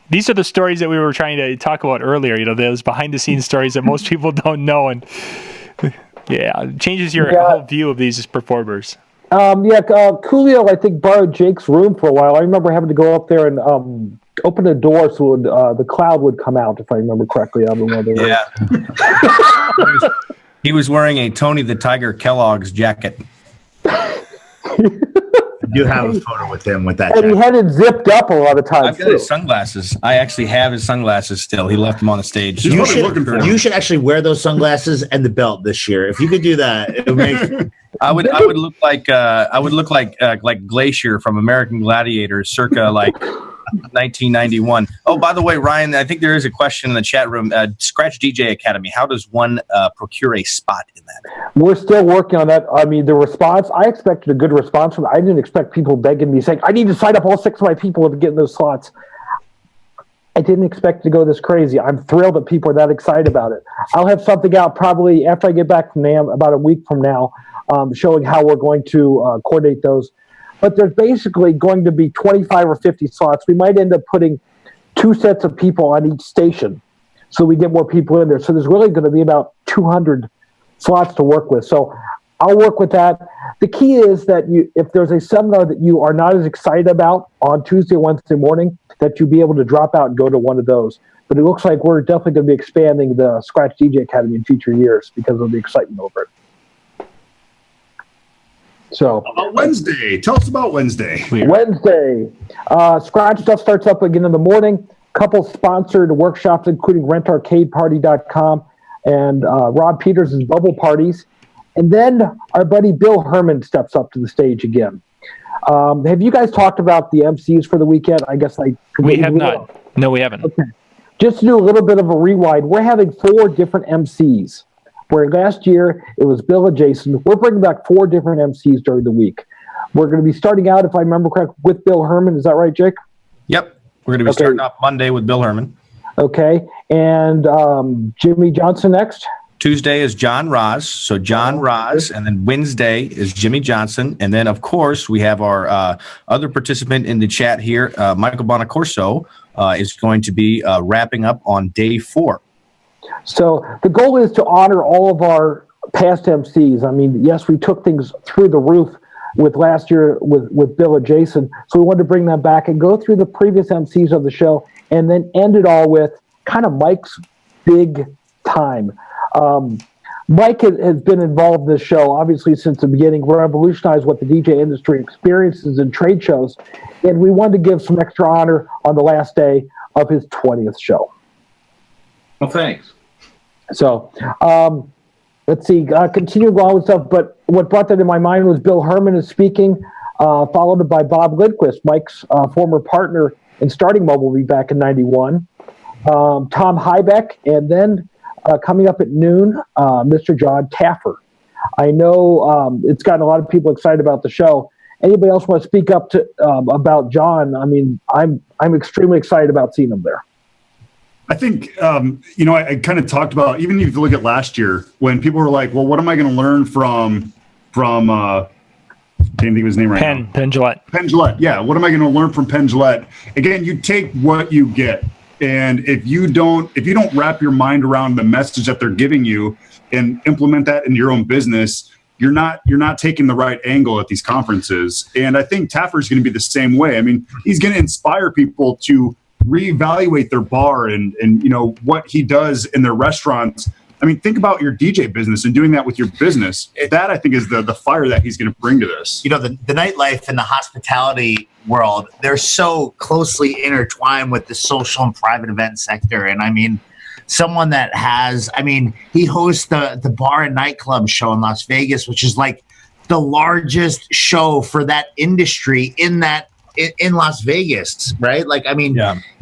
these are the stories that we were trying to talk about earlier. Those behind-the-scenes stories that most people don't know. And, yeah, it changes your whole view of these performers. Coolio, I think, borrowed Jake's room for a while. I remember having to go up there and open the door so the cloud would come out, if I remember correctly. Yeah. He was wearing a Tony the Tiger Kellogg's jacket. I do have a photo with him with that. And he had it zipped up a lot of times. I've got his sunglasses. I actually have his sunglasses still. He left them on the stage. You should actually wear those sunglasses and the belt this year. If you could do that, it would make. I would look like Glacier from American Gladiators, circa like 1991. Oh, by the way, Ryan, I think there is a question in the chat room. Scratch DJ Academy. How does one procure a spot in that? We're still working on that. I mean, the response, I expected a good response from it. I didn't expect people begging me saying, I need to sign up all 6 of my people to get in those slots. I didn't expect it to go this crazy. I'm thrilled that people are that excited about it. I'll have something out probably after I get back from NAMM, about a week from now, showing how we're going to coordinate those. But there's basically going to be 25 or 50 slots. We might end up putting 2 sets of people on each station so we get more people in there. So there's really going to be about 200 slots to work with. So I'll work with that. The key is that if there's a seminar that you are not as excited about on Tuesday or Wednesday morning, that you be able to drop out and go to one of those. But it looks like we're definitely going to be expanding the Scratch DJ Academy in future years because of the excitement over it. So Wednesday. Tell us about Wednesday. Wednesday. Scratch stuff starts up again in the morning. Couple sponsored workshops, including rentarcadeparty.com and Rob Peters' Bubble Parties. And then our buddy Bill Herman steps up to the stage again. Have you guys talked about the MCs for the weekend? I guess we have not. No, we haven't. Okay. Just to do a little bit of a rewind, we're having 4 different MCs. Where last year it was Bill and Jason. We're bringing back 4 different MCs during the week. We're going to be starting out, if I remember correctly, with Bill Herman. Is that right, Jake? Yep. We're going to be starting off Monday with Bill Herman. Okay. And Jimmy Johnson next? Tuesday is John Roz. So John Roz. And then Wednesday is Jimmy Johnson. And then, of course, we have our other participant in the chat here, Michael Buonaccorso, is going to be wrapping up on day 4. So the goal is to honor all of our past MCs. I mean, yes, we took things through the roof with last year with Bill and Jason. So we wanted to bring them back and go through the previous MCs of the show and then end it all with kind of Mike's big time. Mike has been involved in this show, obviously, since the beginning. We revolutionized what the DJ industry experiences in trade shows. And we wanted to give some extra honor on the last day of his 20th show. Well, thanks. So, let's see, continue along with stuff, but what brought that in my mind was Bill Herman is speaking, followed by Bob Lindquist, Mike's former partner in starting MobileV back in 91, Tom Hybeck, and then coming up at noon, Mr. John Taffer. I know it's gotten a lot of people excited about the show. Anybody else want to speak up to about John? I mean, I'm extremely excited about seeing him there. I think, I kind of talked about, even if you look at last year, when people were like, well, what am I going to learn from can't think of his name right now. Penn Jillette. Penn Jillette, yeah. What am I going to learn from Penn Jillette? Again, you take what you get. And if you don't wrap your mind around the message that they're giving you and implement that in your own business, you're not taking the right angle at these conferences. And I think Taffer's going to be the same way. I mean, he's going to inspire people to reevaluate their bar and what he does in their restaurants. I mean, think about your DJ business and doing that with your business. That, I think, is the fire that he's going to bring to this. The nightlife and the hospitality world, they're so closely intertwined with the social and private event sector. And I mean, someone that he hosts the bar and nightclub show in Las Vegas, which is like the largest show for that industry in Las Vegas, right?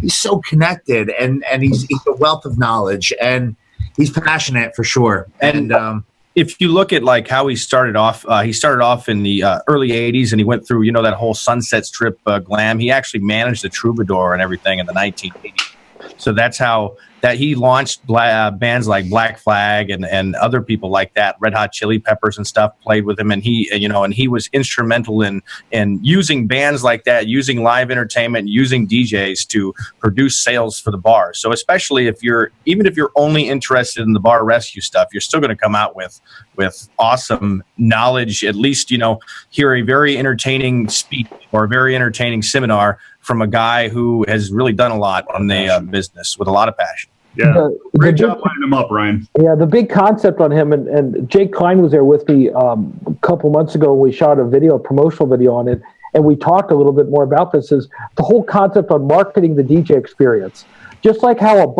He's so connected and he's a wealth of knowledge and he's passionate for sure. And if you look at like how he started off in the early 80s and he went through, that whole Sunset Strip glam. He actually managed the Troubadour and everything in the 1980s. So that's how that he launched bands like Black Flag and other people like that, Red Hot Chili Peppers and stuff played with him. And he was instrumental in using bands like that, using live entertainment, using DJs to produce sales for the bar. So especially if you're only interested in the bar rescue stuff, you're still going to come out with awesome knowledge, at least, hear a very entertaining speech or a very entertaining seminar from a guy who has really done a lot on the business with a lot of passion. Yeah, great job lining him up, Ryan. Yeah, the big concept on him, and Jake Klein was there with me a couple months ago. We shot a promotional video on it, and we talked a little bit more about this, is the whole concept on marketing the DJ experience. Just like how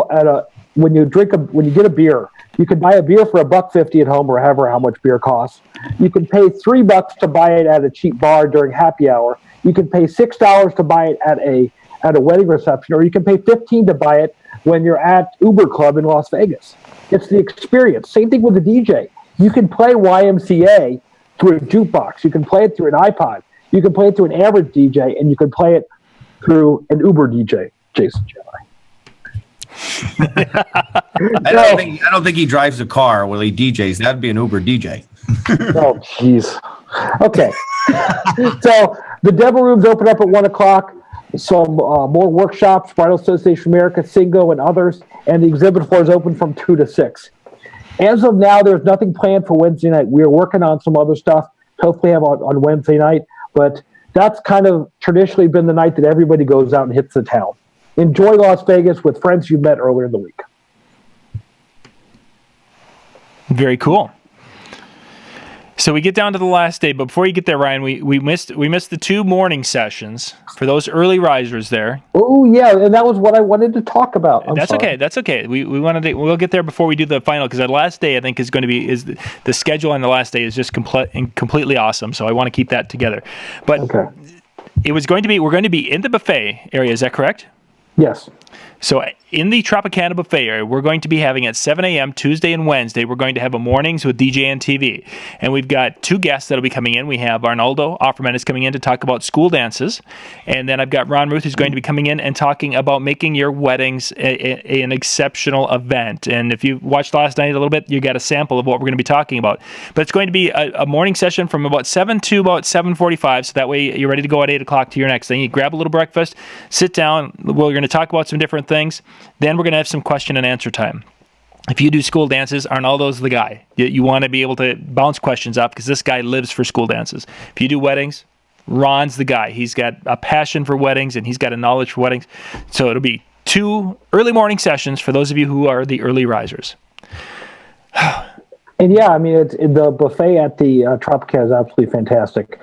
when you get a beer, you can buy a beer for $1.50 at home or how much beer costs. You can pay $3 to buy it at a cheap bar during happy hour. You can pay $6 to buy it at a at a wedding reception, or you can pay $15 to buy it when you're at Uber Club in Las Vegas. It's the experience. Same thing with the DJ. You can play YMCA through a jukebox. You can play it through an iPod. You can play it through an average DJ, and you can play it through an Uber DJ, Jason Jani. I don't think he drives a car while he DJs. That'd be an Uber DJ. Oh, jeez. Okay. So the demo rooms open up at 1 o'clock. Some more workshops, Bridal Association of America, Singo, and others. And the exhibit floor is open from 2 to 6. As of now, there's nothing planned for Wednesday night. We're working on some other stuff, hopefully have on Wednesday night. But that's kind of traditionally been the night that everybody goes out and hits the town. Enjoy Las Vegas with friends you met earlier in the week. Very cool. So we get down to the last day, but before you get there, Ryan, we missed the 2 morning sessions for those early risers there. Oh yeah, and that was what I wanted to talk about. That's okay. That's okay. We'll get there before we do the final, because that last day I think is going to be the schedule on the last day is just completely awesome. So I want to keep that together. But okay. We're going to be in the buffet area. Is that correct? Yes. So in the Tropicana buffet area, we're going to be having at 7 a.m. Tuesday and Wednesday, we're going to have a mornings with DJ and TV. And we've got 2 guests that'll be coming in. We have Arnaldo Offerman is coming in to talk about school dances. And then I've got Ron Ruth who's going to be coming in and talking about making your weddings an exceptional event. And if you watched last night a little bit, you got a sample of what we're going to be talking about. But it's going to be a morning session from about 7 to about 7:45. So that way you're ready to go at 8 o'clock to your next thing. You grab a little breakfast, sit down. We're going to talk about some different things. Then we're going to have some question and answer time. If you do school dances, Arnaldo's the guy. You want to be able to bounce questions up because this guy lives for school dances. If you do weddings, Ron's the guy. He's got a passion for weddings and he's got a knowledge for weddings. So it'll be 2 early morning sessions for those of you who are the early risers. And yeah, I mean, the buffet at the Tropicana is absolutely fantastic.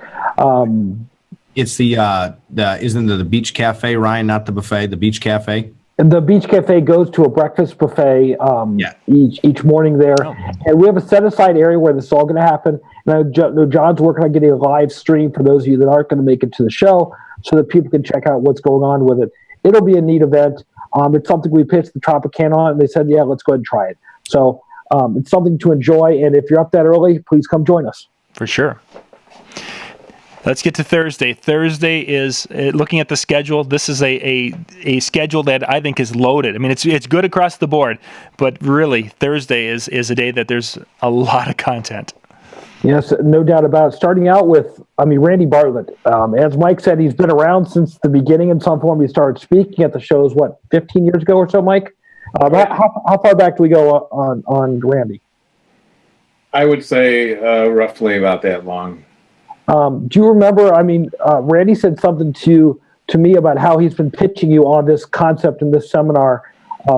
It's isn't it the Beach Cafe, Ryan, not the buffet, the Beach Cafe? The Beach Cafe goes to a breakfast buffet each morning there. Oh. And we have a set-aside area where this is all going to happen. And I know John's working on getting a live stream for those of you that aren't going to make it to the show so that people can check out what's going on with it. It'll be a neat event. It's something we pitched the Tropicana on, and they said, yeah, let's go ahead and try it. So it's something to enjoy. And if you're up that early, please come join us. For sure. Let's get to Thursday. Thursday is, looking at the schedule, this is a schedule that I think is loaded. I mean, it's good across the board, but really, Thursday is a day that there's a lot of content. Yes, no doubt about it. Starting out with, Randy Bartlett. As Mike said, he's been around since the beginning in some form. He started speaking at the shows, 15 years ago or so, Mike? How far back do we go on Randy? I would say roughly about that long. Do you remember, Randy said something to me about how he's been pitching you on this concept in this seminar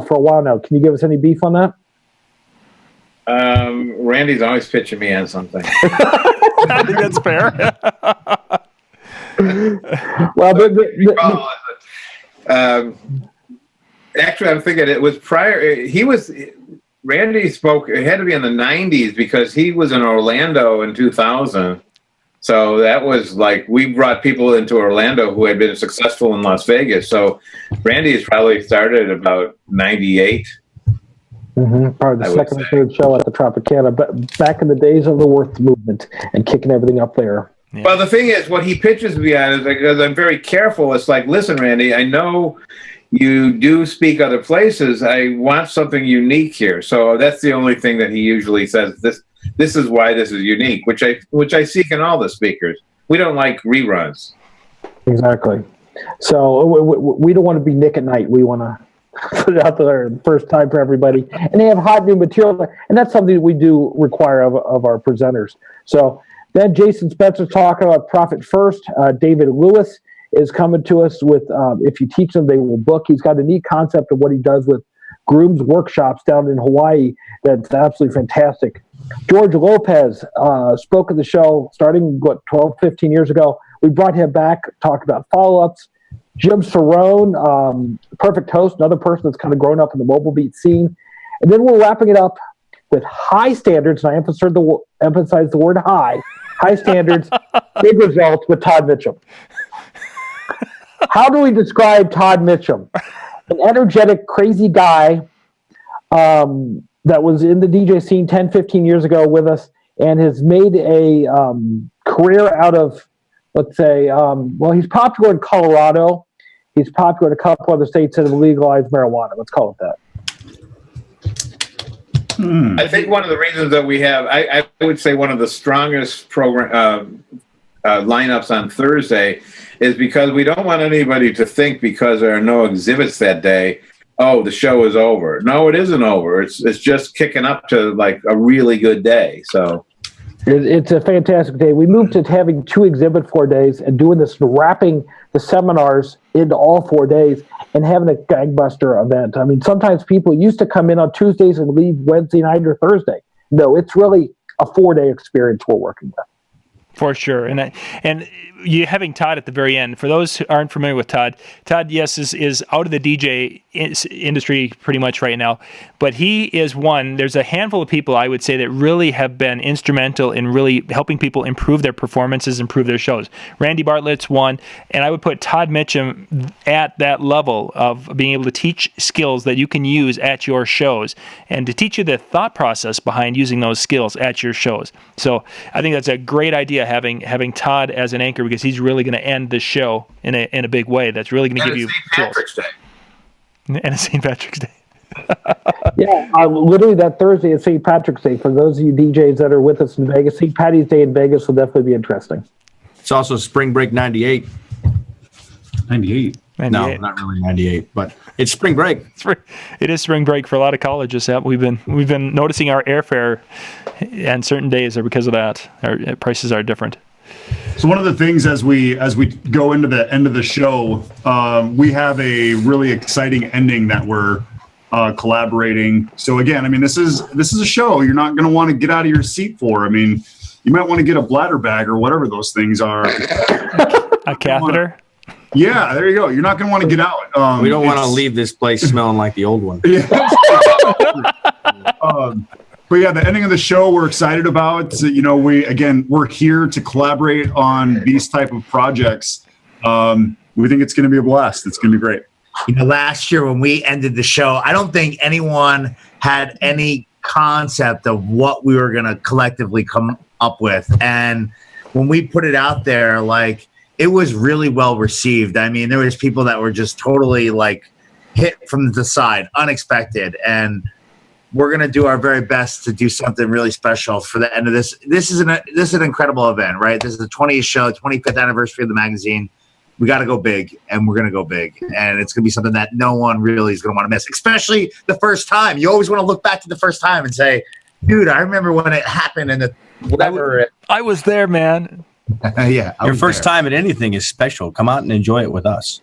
for a while now. Can you give us any beef on that? Randy's always pitching me on something. I think that's fair. Well, actually, I'm thinking it was prior. Randy spoke, it had to be in the 90s because he was in Orlando in 2000. So that was like, we brought people into Orlando who had been successful in Las Vegas. So Randy has probably started about 98. Probably the second or third show at the Tropicana, but back in the days of the Worth movement and kicking everything up there. Yeah. Well, the thing is, what he pitches me on is because I'm very careful. It's like, listen, Randy, I know you do speak other places. I want something unique here. So that's the only thing that he usually says. This is why this is unique, which I seek in all the speakers. We don't like reruns. Exactly. So we don't want to be Nick at Night. We want to put it out there the first time for everybody. And they have hot new material, and that's something that we do require of our presenters. So then Jason Spencer's talking about Profit First. David Lewis is coming to us with if you teach them, they will book. He's got a neat concept of what he does with grooms workshops down in Hawaii that's absolutely fantastic. George Lopez spoke at the show starting 12, 15 years ago. We brought him back, talked about follow-ups. Jim Cerrone, perfect host, another person that's kind of grown up in the mobile beat scene. And then we're wrapping it up with high standards, and I emphasize the word high standards, big results with Todd Mitchell. How do we describe Todd Mitchum? An energetic, crazy guy that was in the DJ scene 10, 15 years ago with us and has made a career out of, let's say, well, he's popular in Colorado. He's popular in a couple other states that have legalized marijuana. Let's call it that. I think one of the reasons that we have, I would say one of the strongest program lineups on Thursday is because we don't want anybody to think because there are no exhibits that day, oh, the show is over. No, it isn't over. It's just kicking up to like a really good day. So it's a fantastic day. We moved to having 2 exhibit 4 days and doing this, wrapping the seminars into all 4 days and having a gangbuster event. I mean, sometimes people used to come in on Tuesdays and leave Wednesday night or Thursday. No, it's really a 4-day experience we're working with. For sure. And you having Todd at the very end, for those who aren't familiar with Todd, yes, is out of the DJ industry pretty much right now, but he is one, there's a handful of people I would say that really have been instrumental in really helping people improve their performances, improve their shows. Randy Bartlett's one, and I would put Todd Mitchum at that level of being able to teach skills that you can use at your shows and to teach you the thought process behind using those skills at your shows. So I think that's a great idea, having Todd as an anchor, because he's really going to end the show in a big way. That's really going to give you St. Patrick's Day. And a St. Patrick's Day. Yeah, literally that Thursday is St. Patrick's Day. For those of you DJs that are with us in Vegas, St. Patty's Day in Vegas will definitely be interesting. It's also Spring Break 98. 98. No, not really 98, but it's spring break. It is spring break for a lot of colleges. Yeah, we've been noticing our airfare and certain days are because of that. Our prices are different. So one of the things as we go into the end of the show, we have a really exciting ending that we're collaborating. So again, I mean, this is a show you're not going to want to get out of your seat for. I mean, you might want to get a bladder bag or whatever those things are. A catheter. Yeah, there you go. You're not going to want to get out. We don't want to leave this place smelling like the old one. Yeah. But yeah, the ending of the show we're excited about. You know, we're here to collaborate on these type of projects. We think it's going to be a blast. It's going to be great. You know, last year when we ended the show, I don't think anyone had any concept of what we were going to collectively come up with. And when we put it out there, like, it was really well received. I mean, there was people that were just totally like hit from the side, unexpected. And we're going to do our very best to do something really special for the end of this. This is an incredible event, right? This is the 20th show, 25th anniversary of the magazine. We got to go big, and we're going to go big. And it's going to be something that no one really is going to want to miss, especially the first time. You always want to look back to the first time and say, dude, I remember when it happened and whatever. I was there, man. Yeah. Your first time at anything is special. Come out and enjoy it with us.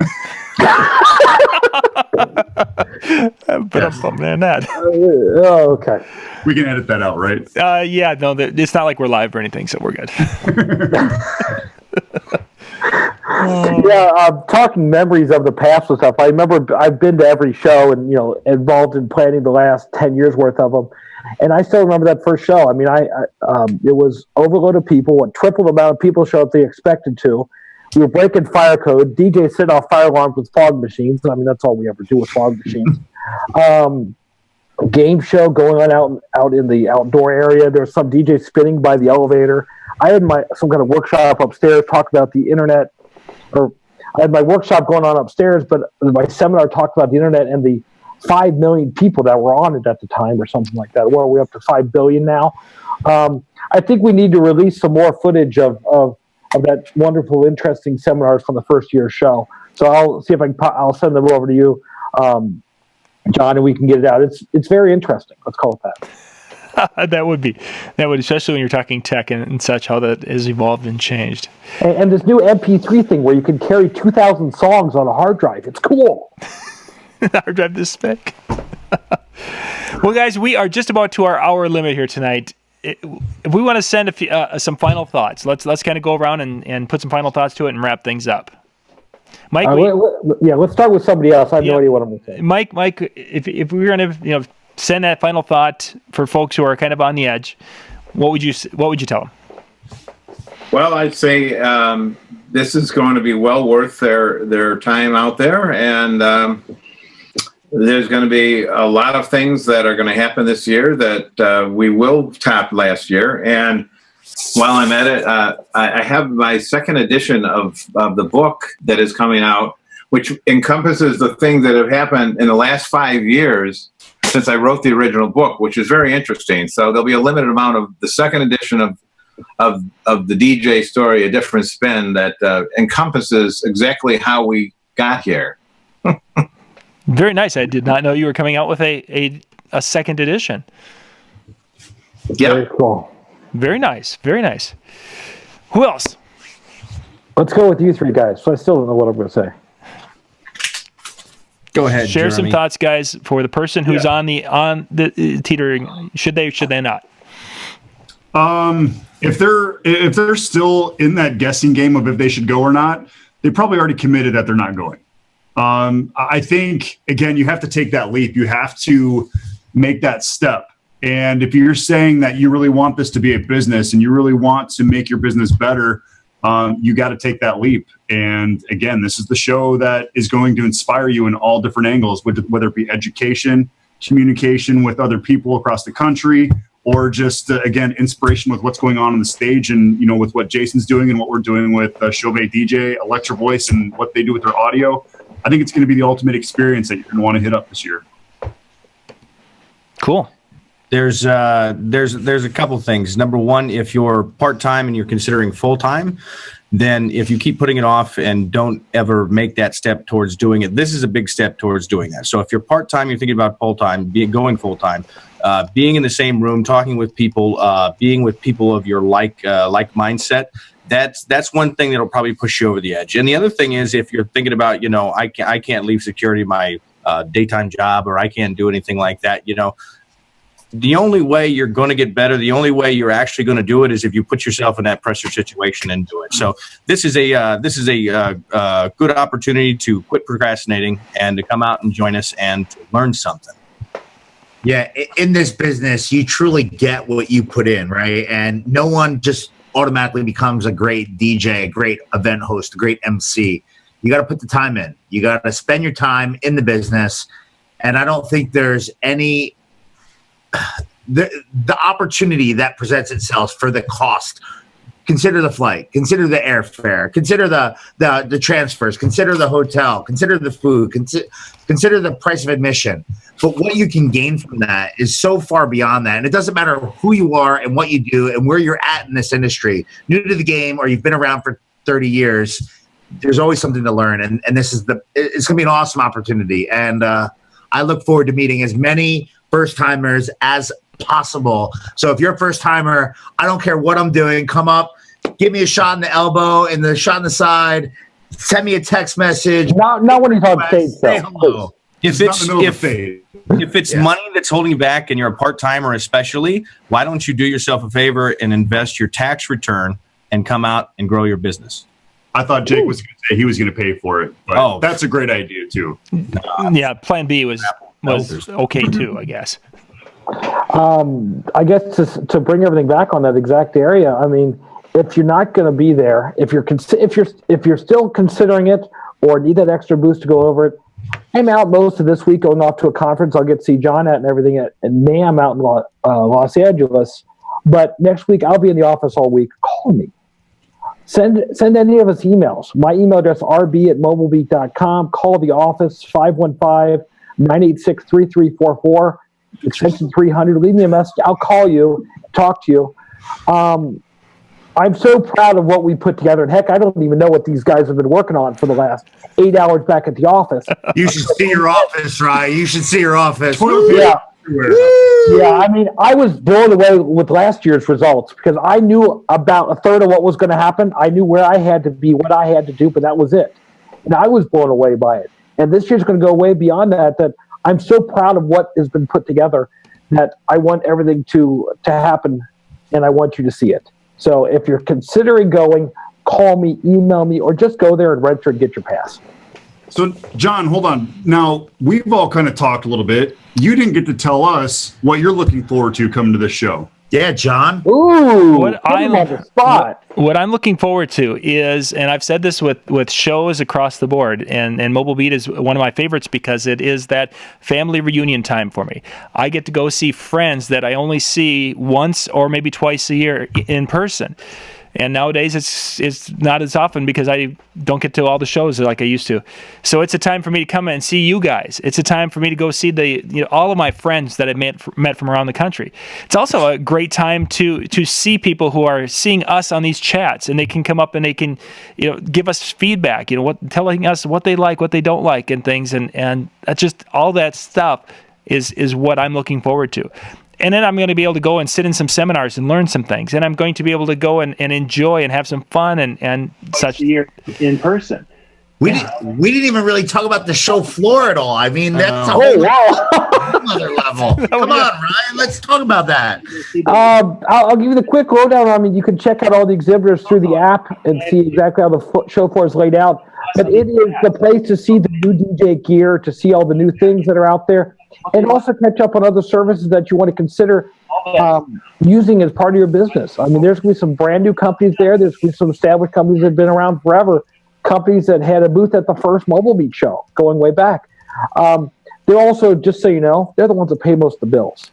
But I'm bummed on that. Okay. We can edit that out, right? Yeah, no, it's not like we're live or anything, so we're good. Yeah, talking memories of the past and stuff. I remember I've been to every show and, you know, involved in planning the last 10 years worth of them. And I still remember that first show. I mean, it was overload of people, triple the amount of people showed up they expected to. We were breaking fire code. DJ set off fire alarms with fog machines. I mean, that's all we ever do with fog machines. Game show going on out in the outdoor area. There's some DJ spinning by the elevator. I had some kind of workshop upstairs, talk about the internet. Or I had my workshop going on upstairs, but my seminar talked about the internet and the 5 million people that were on it at the time or something like that. Well, we're up to 5 billion now. I think we need to release some more footage of that wonderful, interesting seminars from the first year show. So I'll see if I'll send them over to you, John, and we can get it out. It's very interesting. Let's call it that. That would, especially when you're talking tech and such, how that has evolved and changed. And this new MP3 thing where you can carry 2,000 songs on a hard drive. It's cool. Hard drive this big. Well, guys, we are just about to our hour limit here tonight. If we want to send some final thoughts, let's kind of go around and put some final thoughts to it and wrap things up. Mike, let's start with somebody else. I have no idea what I'm going to say. Mike, if we were going to send that final thought for folks who are kind of on the edge, what would you tell them? Well, I'd say this is going to be well worth their time out there, and there's going to be a lot of things that are going to happen this year that we will top last year. And while I'm at it, I have my second edition of the book that is coming out, which encompasses the things that have happened in the last 5 years since I wrote the original book, which is very interesting. So there'll be a limited amount of the second edition of the DJ story, A Different Spin, that encompasses exactly how we got here. Very nice. I did not know you were coming out with a second edition. Yeah. Very cool. Very nice. Very nice. Who else? Let's go with you three guys. So I still don't know what I'm going to say. Go ahead. Share Jeremy. some thoughts, guys, for the person who's on the teetering. Should they not? If they're still in that guessing game of if they should go or not, they probably already committed that they're not going. I think, again, you have to take that leap. You have to make that step. And if you're saying that you really want this to be a business and you really want to make your business better, you got to take that leap. And again, this is the show that is going to inspire you in all different angles, whether it be education, communication with other people across the country, or just, again, inspiration with what's going on the stage and, with what Jason's doing and what we're doing with Chauvet DJ, Electro Voice, and what they do with their audio. I think it's going to be the ultimate experience that you're going to want to hit up this year. Cool. There's a couple things. Number one, if you're part-time and you're considering full-time, then if you keep putting it off and don't ever make that step towards doing it, this is a big step towards doing that. So if you're part-time, you're thinking about full-time, going full-time, being in the same room, talking with people, being with people of your like mindset, that's one thing that'll probably push you over the edge. And the other thing is, if you're thinking about, I can't leave security, my daytime job, or I can't do anything like that, the only way you're going to get better, the only way you're actually going to do it is if you put yourself in that pressure situation and do it. So this is a good opportunity to quit procrastinating and to come out and join us and to learn something. Yeah, in this business, you truly get what you put in, right? And no one just automatically becomes a great DJ, a great event host, a great MC. You got to put the time in. You got to spend your time in the business. And I don't think there's any the opportunity that presents itself for the cost. Consider the flight, consider the airfare, consider the transfers, consider the hotel, consider the food, consider the price of admission. But what you can gain from that is so far beyond that. And it doesn't matter who you are and what you do and where you're at in this industry, new to the game, or you've been around for 30 years, there's always something to learn. And it's going to be an awesome opportunity. And I look forward to meeting as many first-timers as possible. So if you're a first-timer, I don't care what I'm doing, come up, give me a shot in the elbow and the shot in the side, send me a text message. Not when he's on stage, say hello. If it's money that's holding you back and you're a part-timer especially, why don't you do yourself a favor and invest your tax return and come out and grow your business? I thought Jake was going to say he was going to pay for it, but that's a great idea too. Yeah, Plan B was okay too, I guess. I guess to bring everything back on that exact area, I mean, if you're not going to be there, if you're still considering it or need that extra boost to go over it, I'm out most of this week going off to a conference I'll get to see John at and everything and May I'm out in Los Angeles. But next week I'll be in the office all week. Call me. Send any of us emails. My email address, rb@mobilebeat.com. Call the office, 515-986-3344, extension 300. Leave me a message. I'll call you, talk to you. I'm so proud of what we put together. And heck, I don't even know what these guys have been working on for the last 8 hours back at the office. You should see your office, Ryan. You should see your office. Yeah. Yeah, I mean, I was blown away with last year's results because I knew about a third of what was going to happen. I knew where I had to be, what I had to do, but that was it. And I was blown away by it. And this year's going to go way beyond that I'm so proud of what has been put together that I want everything to happen, and I want you to see it. So if you're considering going, call me, email me, or just go there and register and get your pass. So, John, hold on. Now, we've all kind of talked a little bit. You didn't get to tell us what you're looking forward to coming to this show. Yeah, John. Ooh, What put him on the spot. What I'm looking forward to is, and I've said this with shows across the board, and Mobile Beat is one of my favorites because it is that family reunion time for me. I get to go see friends that I only see once or maybe twice a year in person. And nowadays it's not as often because I don't get to all the shows like I used to. So it's a time for me to come and see you guys. It's a time for me to go see all of my friends that I met from around the country. It's also a great time to see people who are seeing us on these chats, and they can come up and they can give us feedback. Telling us what they like, what they don't like, and things. And that's just all that stuff is what I'm looking forward to. And then I'm going to be able to go and sit in some seminars and learn some things. And I'm going to be able to go and enjoy and have some fun and such in person. We didn't even really talk about the show floor at all. I mean, that's a whole other level. Come on, Ryan. Let's talk about that. I'll give you the quick lowdown. I mean, you can check out all the exhibitors through the app and see exactly how the show floor is laid out. But it is the place to see the new DJ gear, to see all the new things that are out there, and also catch up on other services that you want to consider using as part of your business. I mean, there's going to be some brand new companies there. There's going to be some established companies that have been around forever, companies that had a booth at the first Mobile Beat show going way back. They're also, just so you know, they're the ones that pay most of the bills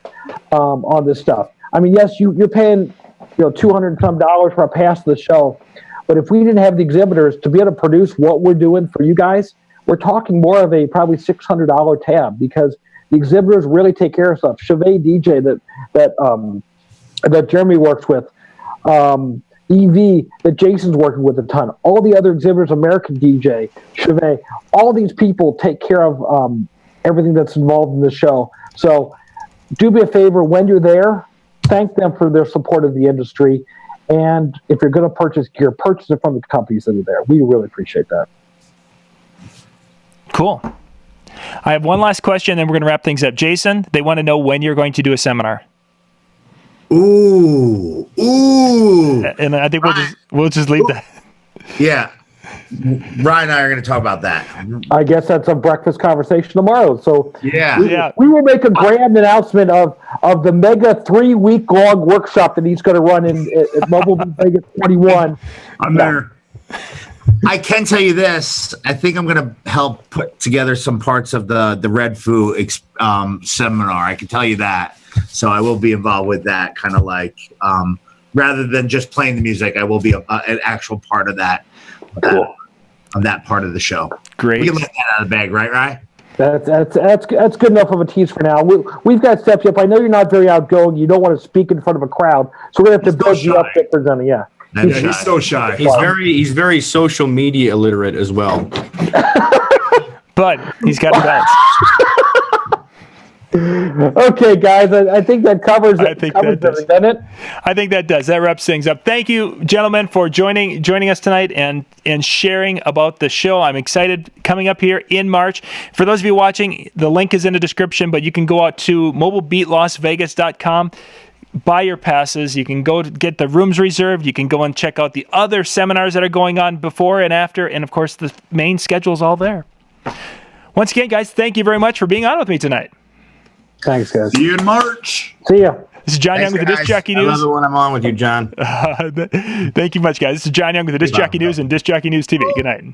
on this stuff. I mean, yes, you're paying $200 and some for a pass to the show, but if we didn't have the exhibitors to be able to produce what we're doing for you guys, we're talking more of a probably $600 tab, because the exhibitors really take care of stuff. Chevet DJ that Jeremy works with, EV that Jason's working with a ton. All the other exhibitors, American DJ, Chevet, all these people take care of everything that's involved in the show. So do me a favor when you're there, thank them for their support of the industry. And if you're going to purchase gear, purchase it from the companies that are there. We really appreciate that. Cool. I have one last question, and we're going to wrap things up. Jason, they want to know when you're going to do a seminar. Ooh. And I think we'll just leave that. Yeah. Ryan and I are going to talk about that. I guess that's a breakfast conversation tomorrow. So yeah. We will make a grand announcement of the mega 3-week-long workshop that he's going to run at Mobile Beat Vegas 21. I'm there. I can tell you this. I think I'm going to help put together some parts of the Red Foo seminar. I can tell you that. So I will be involved with that, kind of like rather than just playing the music, I will be an actual part of that. Cool. Of that part of the show. Great. We can let that out of the bag, right, Ryan? That's good enough of a tease for now. We've got steps up. I know you're not very outgoing. You don't want to speak in front of a crowd, so we're going to have to build you up there for them. Yeah. He's so shy. He's very social media illiterate as well. But he's got a balance. Okay, guys, I think that covers it. Doesn't it? I think that does. That wraps things up. Thank you, gentlemen, for joining us tonight and sharing about the show. I'm excited coming up here in March. For those of you watching, the link is in the description, but you can go out to mobilebeatlasvegas.com. Buy your passes. You can go to get the rooms reserved. You can go and check out the other seminars that are going on before and after. And, of course, the main schedule is all there. Once again, guys, thank you very much for being on with me tonight. Thanks, guys. See you in March. See ya. This is John Young with the Disc Jockey News. I love it when I'm on with you, John. Thank you much, guys. This is John Young with the Disc Jockey News and Disc Jockey News TV. Good night.